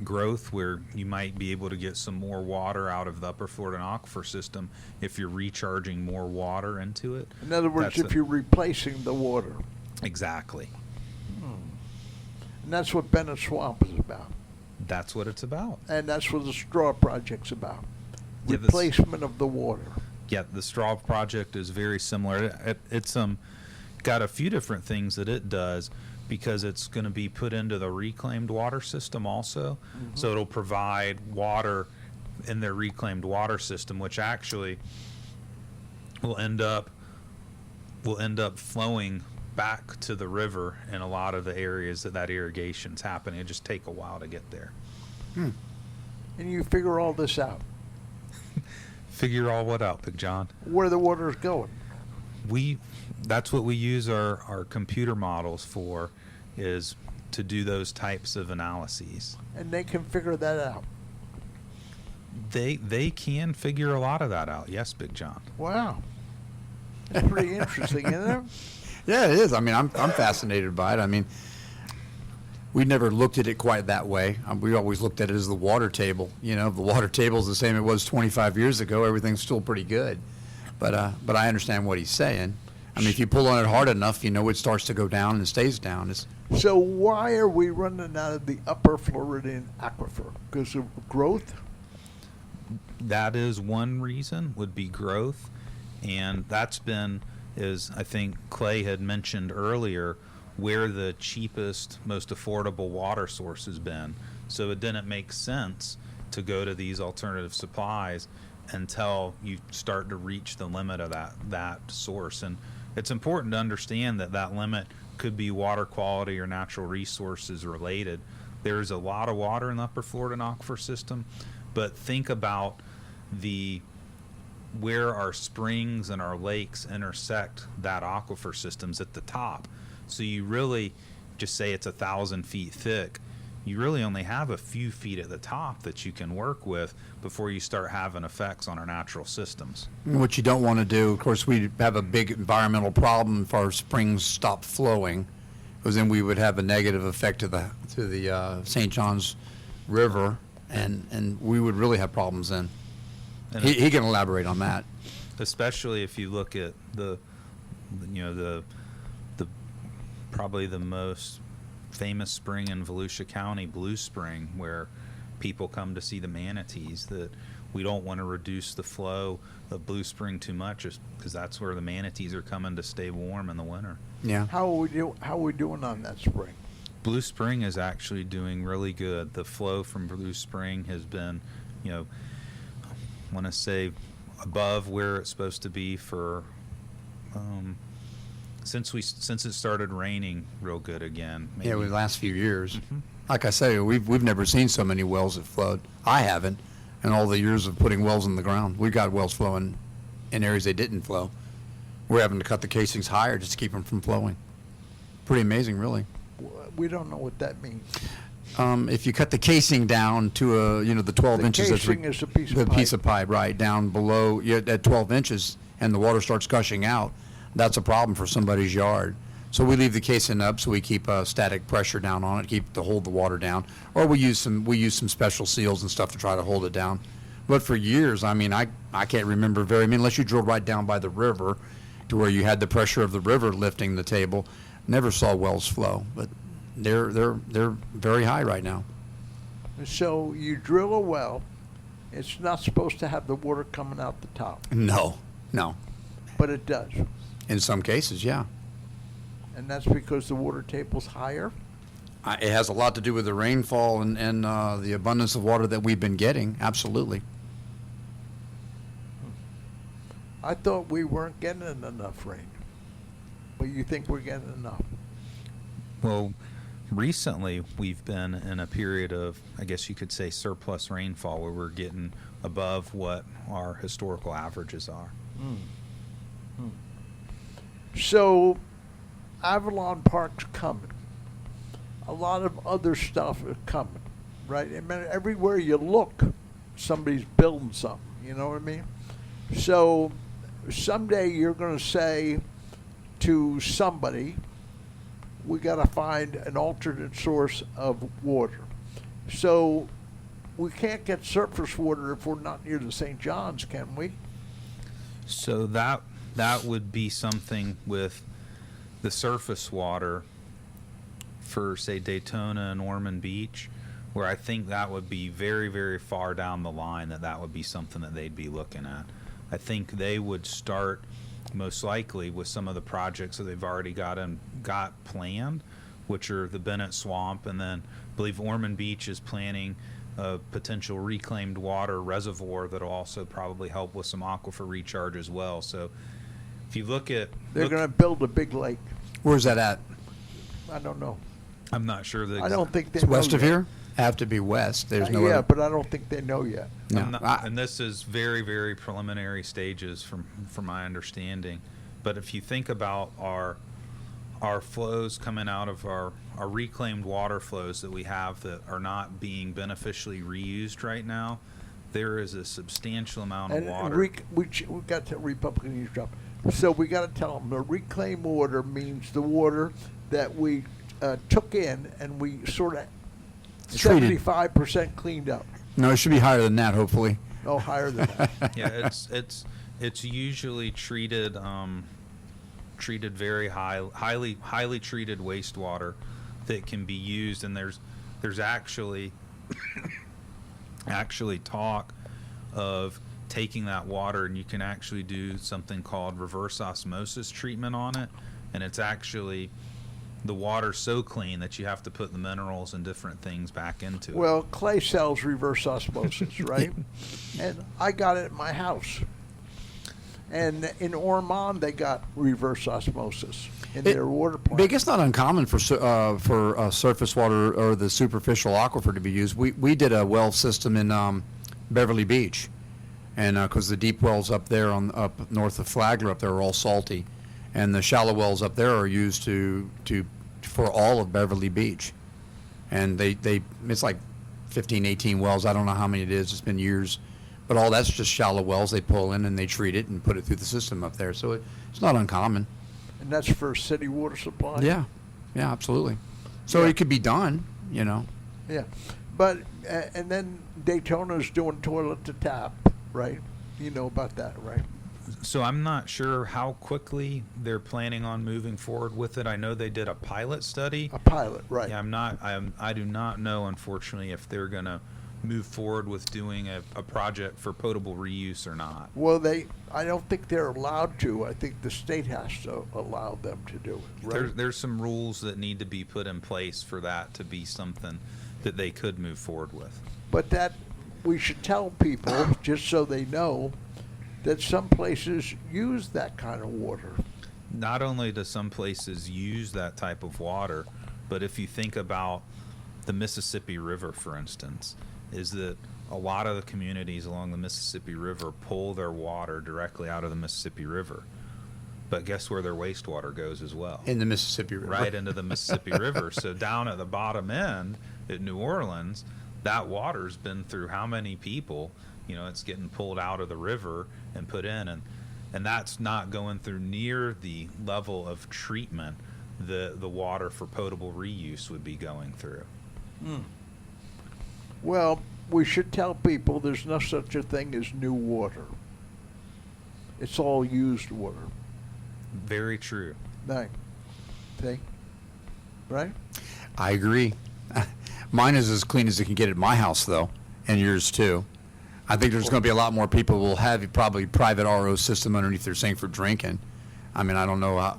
growth, where you might be able to get some more water out of the upper Floridan aquifer system if you're recharging more water into it. In other words, That's if you're replacing the water. Exactly. And that's what Bennett Swamp is about. That's what it's about. And that's what the straw project's about. Yeah, this- Replacement of the water. Yeah, the straw project is very similar. It's got a few different things that it does, because it's going to be put into the reclaimed water system also. So it'll provide water in their reclaimed water system, which actually will end up flowing back to the river in a lot of the areas that irrigation's happening. It'll just take a while to get there. And you figure all this out, Figure all what out, Big John? where the water's going. That's what we use our computer models for, is to do those types of analyses. And they can figure that out. They can figure a lot of that out. Yes, Big John. Wow. That's pretty interesting, isn't it? Yeah, it is. I mean, I'm fascinated by it. I mean, we never looked at it quite that way. We always looked at it as the water table. You know, if the water table is the same it was 25 years ago, everything's still pretty good. But I understand what he's saying. I mean, if you pull on it hard enough, you know, it starts to go down and stays down. So why are we running out of the upper Floridian aquifer? Because of growth? That is one reason, would be growth. And that's been, as I think Clay had mentioned earlier, where the cheapest, most affordable water source has been. So it didn't make sense to go to these alternative supplies until you start to reach the limit of that source. And it's important to understand that that limit could be water quality or natural resources related. There's a lot of water in the upper Floridan aquifer system, but think about where our springs and our lakes intersect that aquifer system's at the top. So you really just say it's 1,000 feet thick. You really only have a few feet at the top that you can work with before you start having effects on our natural systems. What you don't want to do, of course, we have a big environmental problem if our springs stop flowing, because then we would have a negative effect to the St. Johns River, and we would really have problems then. And He can elaborate on that. especially if you look at the probably the most famous spring in Volusia County, Blue Spring, where people come to see the manatees, that we don't want to reduce the flow of Blue Spring too much, because that's where the manatees are coming to stay warm in the winter. Yeah. How are we doing on that spring? Blue Spring is actually doing really good. The flow from Blue Spring has been, I want to say, above where it's supposed to be for since it started raining real good again. Yeah, maybe. the last few years. Like I say, we've never seen so many wells that flowed. I haven't, in all the years of putting wells in the ground. We got wells flowing in areas they didn't flow. We're having to cut the casings higher just to keep them from flowing. Pretty amazing, really. We don't know what that means. If you cut the casing down to the 12 The inches, casing is a piece of the pipe. piece of pipe, right down below at 12 inches, and the water starts gushing out, that's a problem for somebody's yard. So we leave the casing up so we keep static pressure down on it, to hold the water down, or we use some special seals and stuff to try to hold it down. But for years, I mean, I can't remember unless you drilled right down by the river, to where you had the pressure of the river lifting the table. Never saw wells flow, but they're very high right now. So you drill a well, it's not supposed to have the water coming out the top, No, but it does. in some cases, yeah. And that's because the water table's higher? It has a lot to do with the rainfall and the abundance of water that we've been getting. Absolutely. I thought we weren't getting enough rain. But you think we're getting enough? Well, recently we've been in a period of, I guess you could say, surplus rainfall, where we're getting above what our historical averages are. So Avalon Park's coming. A lot of other stuff is coming, right? I mean, everywhere you look, somebody's building something, you know what I mean? So someday you're going to say to somebody, we got to find an alternate source of water. So we can't get surface water if we're not near the St. John's, can we? So that would be something with the surface water for, say, Daytona and Ormond Beach, where I think that would be very, very far down the line that would be something that they'd be looking at. I think they would start most likely with some of the projects that they've already got planned, which are the Bennett Swamp, and then I believe Ormond Beach is planning a potential reclaimed water reservoir that'll also probably help with some aquifer recharge as well. So if you look at... They're going to build a big lake. Where's that at? I don't know. I'm not sure that... I don't think they It's know west of yet. here? Have to be west. There's no Yeah, other. but I don't think they know yet. No. And this is very, very preliminary stages from my understanding. But if you think about our our flows coming out of our reclaimed water flows that we have that are not being beneficially reused right now, there is a substantial amount of And water. we got to Republican eavesdrop. So we got to tell them the reclaimed water means the water that we took in and we sort of Treated. 75% cleaned up. No, it should be higher than that, hopefully. Oh, higher than that. Yeah, it's usually treated treated very highly treated wastewater that can be used, and there's actually talk of taking that water and you can actually do something called reverse osmosis treatment on it, and it's actually the water's so clean that you have to put the minerals and different things back into it. Well, clay cells reverse osmosis, right? And I got it at my house. And in Ormond, they got reverse osmosis in their water plant. Big, it's not uncommon for surface water or the superficial aquifer to be used. We did a well system in Beverly Beach, and because the deep wells up there up north of Flagler up there are all salty, and the shallow wells up there are used for all of Beverly Beach, and it's like 15, 18 wells. I don't know how many it is. It's been years. But all that's just shallow wells they pull in and they treat it and put it through the system up there. So it's not uncommon. And that's for city water supply? Yeah, absolutely. So Yeah. it could be done, you know. Yeah. But, and then Daytona's doing toilet to tap, right? You know about that, right? So I'm not sure how quickly they're planning on moving forward with it. I know they did a pilot study. A pilot, right. Yeah, I do not know, unfortunately, if they're going to move forward with doing a project for potable reuse or not. Well, I don't think they're allowed to. I think the state has to allow them to do it, right? There's some rules that need to be put in place for that to be something that they could move forward with. But that, we should tell people, just so they know, that some places use that kind of water. Not only do some places use that type of water, but if you think about the Mississippi River, for instance, is that a lot of the communities along the Mississippi River pull their water directly out of the Mississippi River. But guess where their wastewater goes as well? In the Mississippi River. Right into the Mississippi River. So down at the bottom end at New Orleans, that water's been through how many people? You know, it's getting pulled out of the river and put in, and that's not going through near the level of treatment the water for potable reuse would be going through. Well, we should tell people there's no such a thing as new water. It's all used water. Very true. Right. See? Right? I agree. Mine is as clean as it can get at my house, though, and yours too. I think there's going to be a lot more people who will have probably private RO system underneath their sink for drinking. I mean, I don't know how.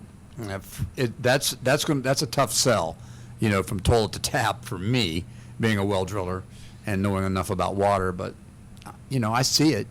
That's a tough sell, you know, from toilet to tap for me, being a well driller and knowing enough about water. But, you know, I see it.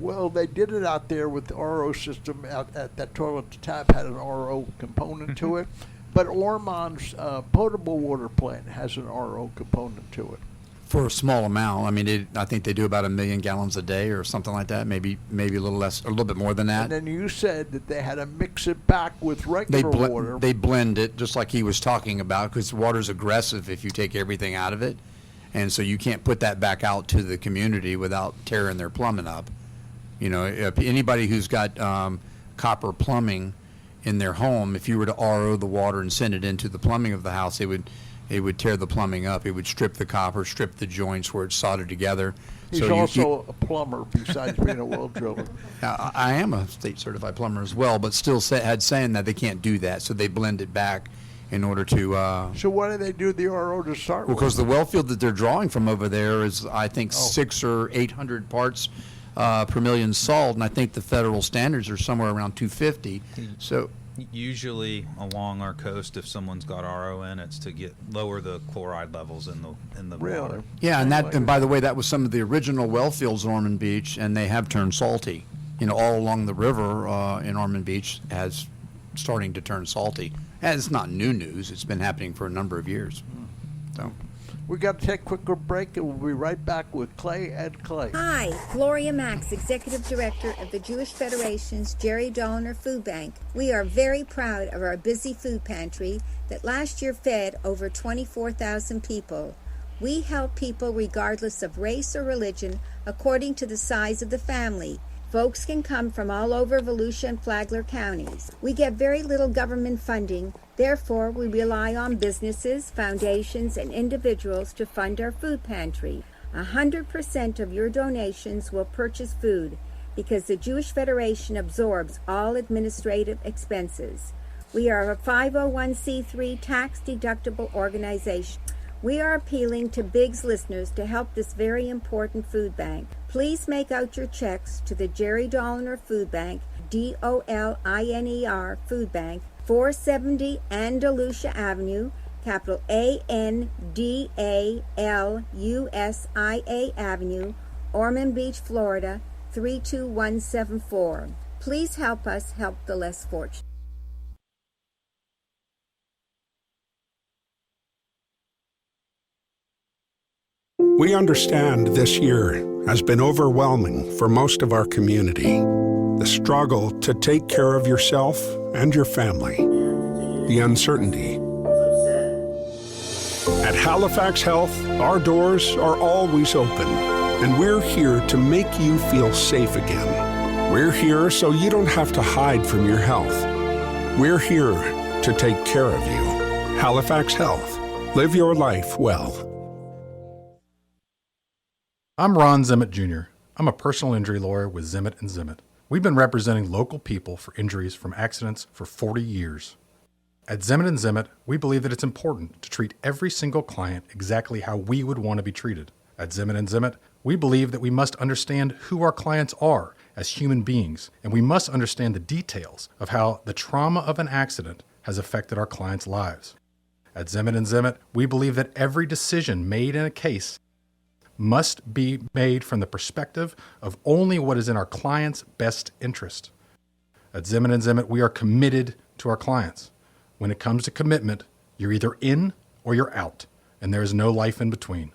Well, they did it out there with the RO system out at that toilet to tap had an RO component to it. But Ormond's potable water plant has an RO component to it. For a small amount. I mean, I think they do about 1 million gallons a day or something like that. Maybe a little less, a little bit more than that. And then you said that they had to mix it back with regular water. They blend it just like he was talking about, because water's aggressive if you take everything out of it, and so you can't put that back out to the community without tearing their plumbing up. You know, if anybody who's got copper plumbing in their home, if you were to RO the water and send it into the plumbing of the house, it would tear the plumbing up. It would strip the copper, strip the joints where it's soldered together. He's also a plumber besides being a well driller. I am a state certified plumber as well, but still saying that they can't do that, so they blend it back in order to. So why do they do the RO to start with? Because the well field that they're drawing from over there is, I think, 600 or 800 parts per million salt, and I think the federal standards are somewhere around 250. So. Usually along our coast, if someone's got RO in, it's to lower the chloride levels in the Really? water. Yeah, and by the way, that was some of the original well fields in Ormond Beach, and they have turned salty. You know, all along the river in Ormond Beach has starting to turn salty. And it's not new news; it's been happening for a number of years. So, We got to take a quicker break, and we'll be right back with Clay and Clay. Hi, Gloria Max, Executive Director of the Jewish Federation's Jerry Doliner Food Bank. We are very proud of our busy food pantry that last year fed over 24,000 people. We help people regardless of race or religion according to the size of the family. Folks can come from all over Volusia and Flagler counties. We get very little government funding, therefore we rely on businesses, foundations, and individuals to fund our food pantry. 100% of your donations will purchase food because the Jewish Federation absorbs all administrative expenses. We are a 501c3 tax-deductible organization. We are appealing to Biggs listeners to help this very important food bank. Please make out your checks to the Jerry Doliner Food Bank, DOLINER Food Bank, 470 Andalusia Avenue, capital ANDALUSIA Avenue, Ormond Beach, Florida, 32174. Please help us help the less fortunate. We understand this year has been overwhelming for most of our community. The struggle to take care of yourself and your family. The uncertainty. At Halifax Health, our doors are always open, and we're here to make you feel safe again. We're here so you don't have to hide from your health. We're here to take care of you. Halifax Health. Live your life well. I'm Ron Zimmett Jr. I'm a personal injury lawyer with Zimmett & Zimmett. We've been representing local people for injuries from accidents for 40 years. At Zimmett & Zimmett, we believe that it's important to treat every single client exactly how we would want to be treated. At Zimmett & Zimmett, we believe that we must understand who our clients are as human beings, and we must understand the details of how the trauma of an accident has affected our clients' lives. At Zimmett & Zimmett, we believe that every decision made in a case must be made from the perspective of only what is in our client's best interest. At Zimmett & Zimmett, we are committed to our clients. When it comes to commitment, you're either in or you're out, and there is no life in between.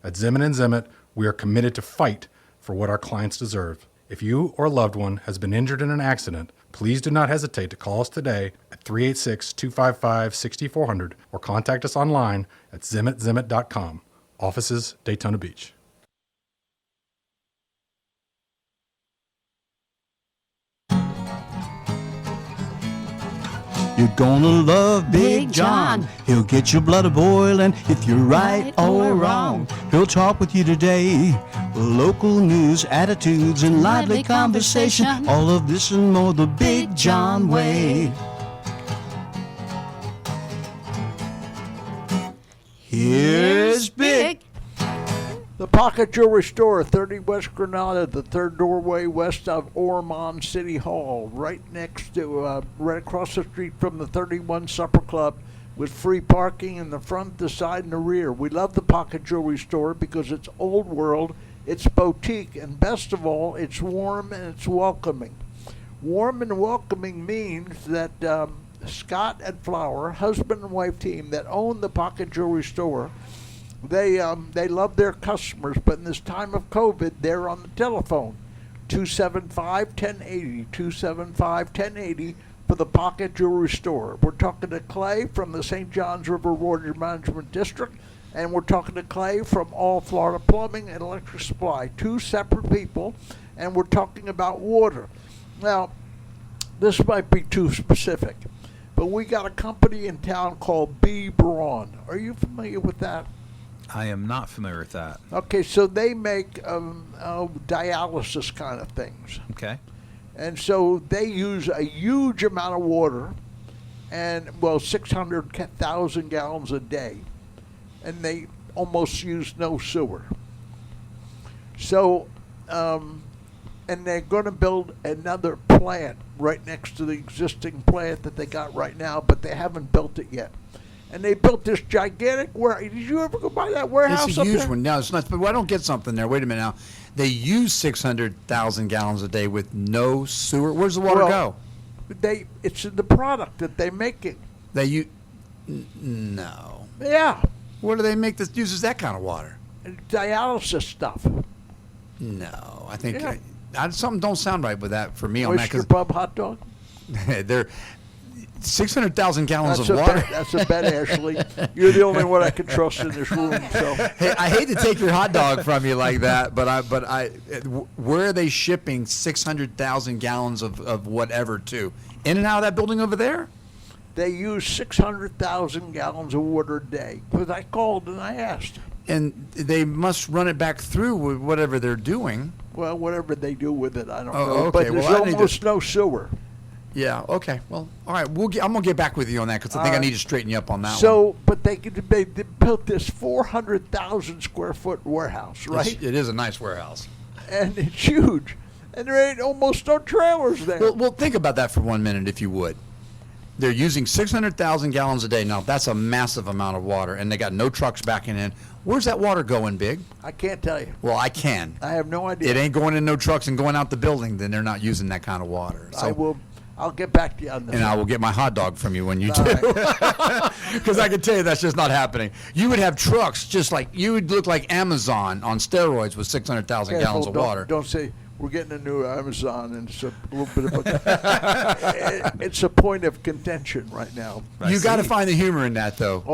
At Zimmett & Zimmett, we are committed to fight for what our clients deserve. If you or a loved one has been injured in an accident, please do not hesitate to call us today at 386-255-6400 or contact us online at zimmettzimmett.com. Offices, Daytona Beach. You're gonna love Big John. He'll get your blood a-boiling if you're right or wrong. He'll talk with you today. Local news, attitudes, and lively conversation. All of this and more the Big John way. Here's Big. The Pocket Jewelry Store, 30 West Granada, the third doorway west of Ormond City Hall, right next to, right across the street from the 31 Supper Club, with free parking in the front, the side, and the rear. We love the Pocket Jewelry Store because it's old world, it's boutique, and best of all, it's warm and it's welcoming. Warm and welcoming means that Scott and Flower, husband and wife team that own the Pocket Jewelry Store, they love their customers, but in this time of COVID, they're on the telephone, 275-1080, 275-1080 for the Pocket Jewelry Store. We're talking to Clay from the St. Johns River Water Management District, and we're talking to Clay from All Florida Plumbing and Electric Supply, two separate people, and we're talking about water. Now, this might be too specific, but we got a company in town called B. Braun. Are you familiar with that? I am not familiar with that. Okay, so they make dialysis kind of things. Okay. And so they use a huge amount of water, and, well, 600,000 gallons a day, and they almost use no sewer. So, and they're going to build another plant right next to the existing plant that they got right now, but they haven't built it yet. And they built this gigantic warehouse. Did you ever go by that warehouse? It's a huge one. No, it's not. But I don't get something there. Wait a minute now. They use 600,000 gallons a day with no sewer. Where's the water go? It's in the product that they make it. No. Yeah. Where do they make this uses that kind of water? Dialysis stuff. No, I think Yeah. something don't sound right with that for me on that Oyster 'cause Pub hot dog. they're 600,000 gallons That's of water. That's a bet, Ashley. You're the only one I can trust in this room. So Hey, I hate to take your hot dog from you like that, but where are they shipping 600,000 gallons of whatever to? In and out of that building over there? they use 600,000 gallons of water a day. Because I called and I asked. And they must run it back through with whatever they're doing. Well, whatever they do with it, I don't Oh, know. okay. But there's Well, I need to- almost no sewer. Yeah. Okay. Well, all right. I'm gonna get back with you on that because I think I need to straighten you up on that one. So, but they built this 400,000 square foot warehouse, right? It is a nice warehouse. And it's huge. And there ain't almost no trailers there. Well, think about that for 1 minute, if you would. They're using 600,000 gallons a day. Now, that's a massive amount of water, and they got no trucks backing in. Where's that water going, Big? I can't tell you. Well, I can. I have no idea. It ain't going in no trucks and going out the building, then they're not using that kind of water. So, I'll get back to you on this. and I will get my hot dog from you when you All do. right. Because I can tell you that's just not happening. You would have trucks just like, you would look like Amazon on steroids with 600,000 gallons of water. Don't say we're getting a new Amazon, and it's a little bit of a. It's a point of contention right now. You got to find the humor in that, though.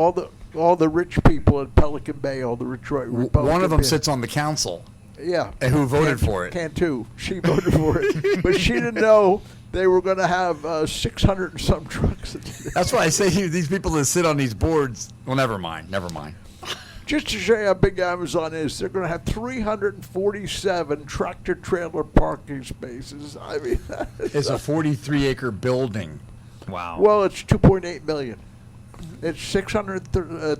All the rich people at Pelican Bay, all the rich Republican. One of them people- sits on the council. Yeah. And who voted for it? Cantu. She voted for it, but she didn't know they were going to have 600 and some trucks. That's why I say these people that sit on these boards. Well, never mind. Just to show you how big Amazon is, they're going to have 347 tractor trailer parking spaces. I mean, It's a 43-acre building. Wow. well, it's 2.8 million. It's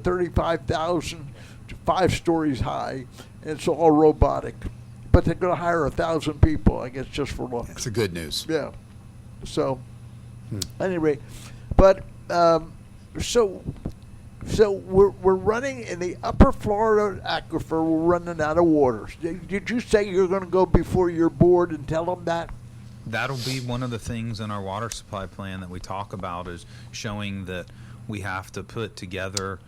635,000, 5 stories high, and it's all robotic. But they're going to hire 1,000 people, I guess, just for looks. That's the good news. Yeah. So, anyway, but so we're running in the upper Florida aquifer. We're running out of water. Did you say you're going to go before your board and tell them that? That'll be one of the things in our water supply plan that we talk about, is showing that we have to put together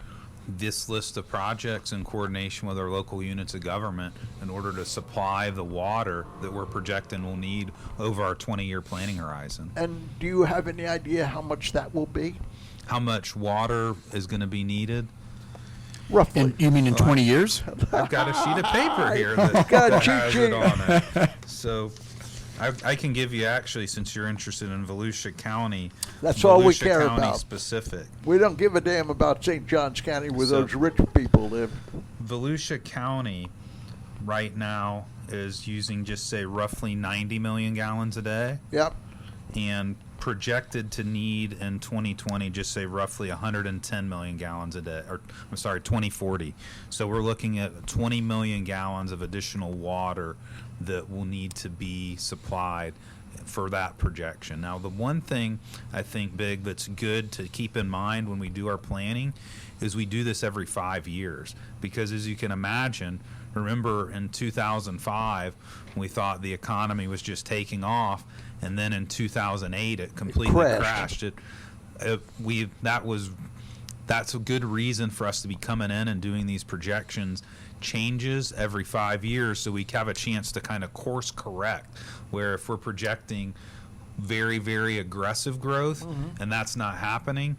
this list of projects in coordination with our local units of government in order to supply the water that we're projecting we'll need over our 20-year planning horizon. And do you have any idea how much that will be? How much water is going to be needed? Roughly. And you mean in 20 years? I've got a sheet of paper here that, Got a that cheat has sheet. it on it. So I can give you, actually, since you're interested in Volusia County. That's all we Volusia care County about. Specific. We don't give a damn about St. Johns County where So- those rich people live. Volusia County right now is using, just say, roughly 90 million gallons a day, Yep. and projected to need in 2020, just say roughly 110 million gallons a day, or I'm sorry, 2040. So we're looking at 20 million gallons of additional water that will need to be supplied for that projection. Now, the one thing I think, Big, that's good to keep in mind when we do our planning is we do this every 5 years, because as you can imagine, remember in 2005, we thought the economy was just taking off, and then in 2008 it completely crashed. That's a good reason for us to be coming in and doing these projections changes every 5 years, so we have a chance to kind of course correct, where if we're projecting very, very aggressive growth and that's not happening,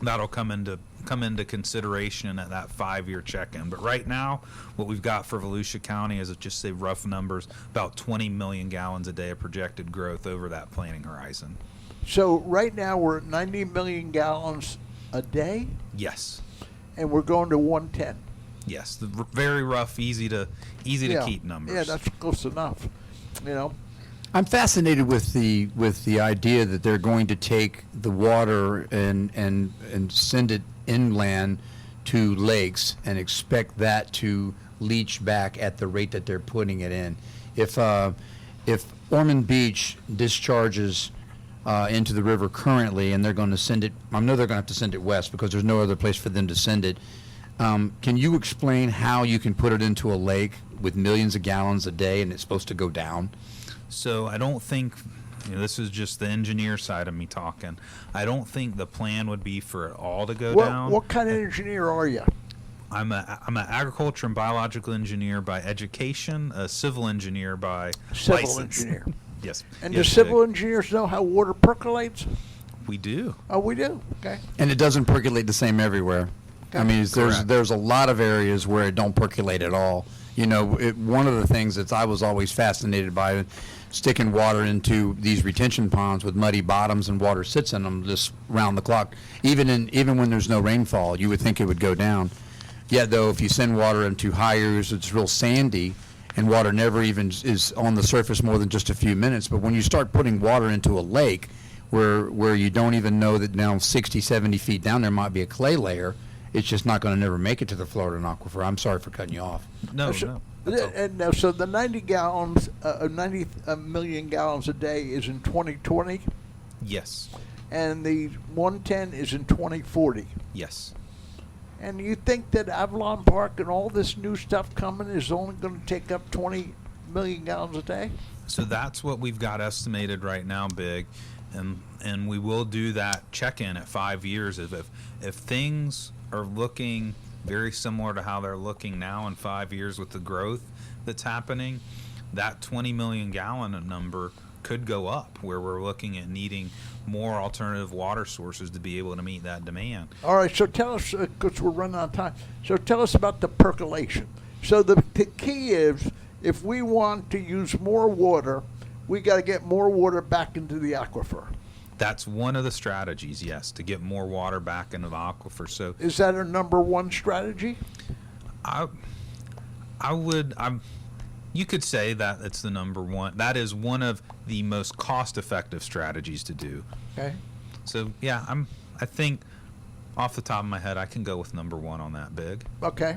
that'll come into consideration at that 5-year check-in. But right now, what we've got for Volusia County is, just say rough numbers, about 20 million gallons a day of projected growth over that planning horizon. So right now we're at 90 million gallons a day, Yes. and we're going to 110. Yes. Very rough, easy to Yeah. keep numbers. Yeah, that's close enough. You know, I'm fascinated with the idea that they're going to take the water and send it inland to lakes and expect that to leach back at the rate that they're putting it in. If Ormond Beach discharges into the river currently, and they're going to send it, I know they're going to have to send it west because there's no other place for them to send it. Can you explain how you can put it into a lake with millions of gallons a day and it's supposed to go down? So I don't think, this is just the engineer side of me talking. I don't think the plan would be for it all to go down. what kind of engineer are you? I'm an agriculture and biological engineer by education, a civil engineer by Civil license. engineer. Yes. And yes, do civil Dick. engineers know how water percolates? We do. Oh, we do. Okay. And it doesn't percolate the same everywhere. I mean, Correct. there's a lot of areas where it don't percolate at all. You know, one of the things that I was always fascinated by, sticking water into these retention ponds with muddy bottoms and water sits in them just round the clock. Even when there's no rainfall, you would think it would go down. Yet, though, if you send water into high areas, it's real sandy, and water never even is on the surface more than just a few minutes. But when you start putting water into a lake where you don't even know that now 60, 70 feet down there might be a clay layer, it's just not going to never make it to the Floridan aquifer. I'm sorry for cutting you off. No, So, no. That's all. and now, so the 90 million gallons a day is in 2020, Yes. and the 110 is in 2040. Yes. And you think that Avalon Park and all this new stuff coming is only going to take up 20 million gallons a day? So that's what we've got estimated right now, Big, and we will do that check-in at 5 years. If things are looking very similar to how they're looking now in 5 years with the growth that's happening, that 20 million gallon number could go up, where we're looking at needing more alternative water sources to be able to meet that demand. All right, so tell us, because we're running out of time, so tell us about the percolation. So the key is, if we want to use more water, we got to get more water back into the aquifer. That's one of the strategies, yes, to get more water back into the aquifer. So Is that our number one strategy? you could say that it's the number one. That is one of the most cost-effective strategies to do. Okay. So yeah, I think off the top of my head, I can go with number one on that, Big. Okay.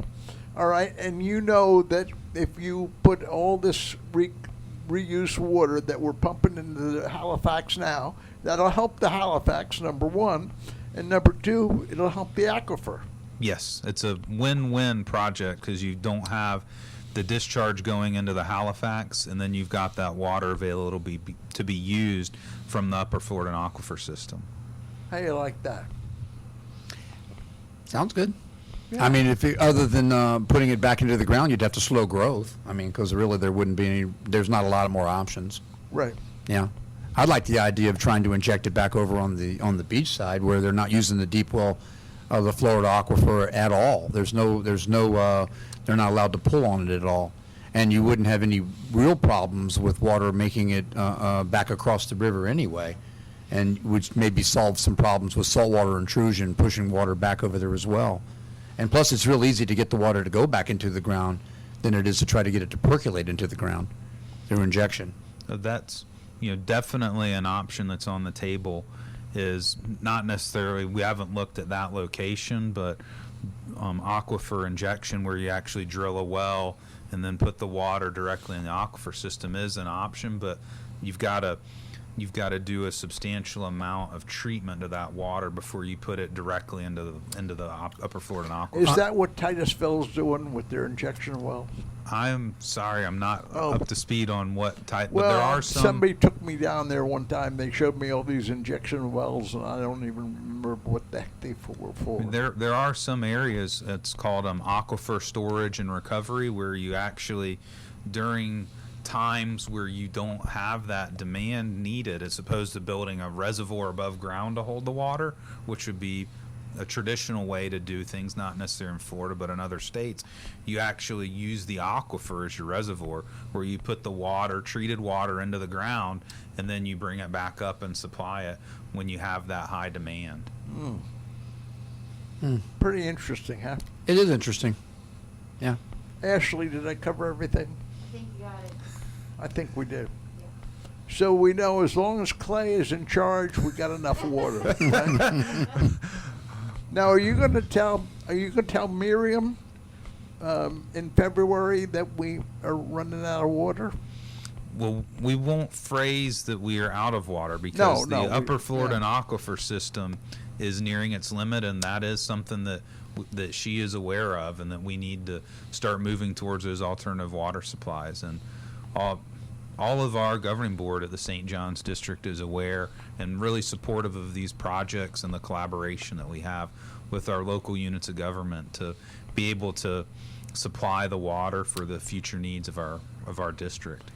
All right. And you know that if you put all this reuse water that we're pumping into the Halifax now, that'll help the Halifax, number one. And number two, it'll help the aquifer. Yes, it's a win-win project because you don't have the discharge going into the Halifax, and then you've got that water available to be used from the upper Floridan aquifer system. How do you like that? Sounds good. Yeah. I mean, other than putting it back into the ground, you'd have to slow growth. I mean, because really there wouldn't be any. There's not a lot of more options. Right. Yeah, I'd like the idea of trying to inject it back over on the beach side where they're not using the deep well of the Florida aquifer at all. They're not allowed to pull on it at all, and you wouldn't have any real problems with water making it back across the river anyway, and which maybe solve some problems with saltwater intrusion, pushing water back over there as well. And plus, it's real easy to get the water to go back into the ground than it is to try to get it to percolate into the ground through injection. So that's definitely an option that's on the table. Is not necessarily, we haven't looked at that location, but aquifer injection, where you actually drill a well and then put the water directly in the aquifer system, is an option. But you've got to do a substantial amount of treatment of that water before you put it directly into the upper Floridan aquifer. Is that what Titusville's doing with their injection wells? I'm sorry, I'm not Oh. up to speed on what type, but Well, there are some. somebody took me down there one time. They showed me all these injection wells, and I don't even remember what the heck they were for. There are some areas, it's called aquifer storage and recovery, where you actually, during times where you don't have that demand needed, as opposed to building a reservoir above ground to hold the water, which would be a traditional way to do things, not necessarily in Florida, but in other states, you actually use the aquifer as your reservoir, where you put the water, treated water, into the ground, and then you bring it back up and supply it when you have that high demand. Pretty interesting, huh? It is interesting. Yeah. Ashley, did I cover everything? I think you got it. I think we did. So we know as long as Clay is in charge, we got enough water. Right? Now, are you going to tell Miriam in February that we are running out of water? Well, we won't phrase that we are out of water, because No, the upper Floridan aquifer system is nearing its limit, and that is something that she is aware of, and that we need to start moving towards those alternative water supplies. And all of our governing board at the St. John's District is aware and really supportive of these projects and the collaboration that we have with our local units of government to be able to supply the water for the future needs of our district.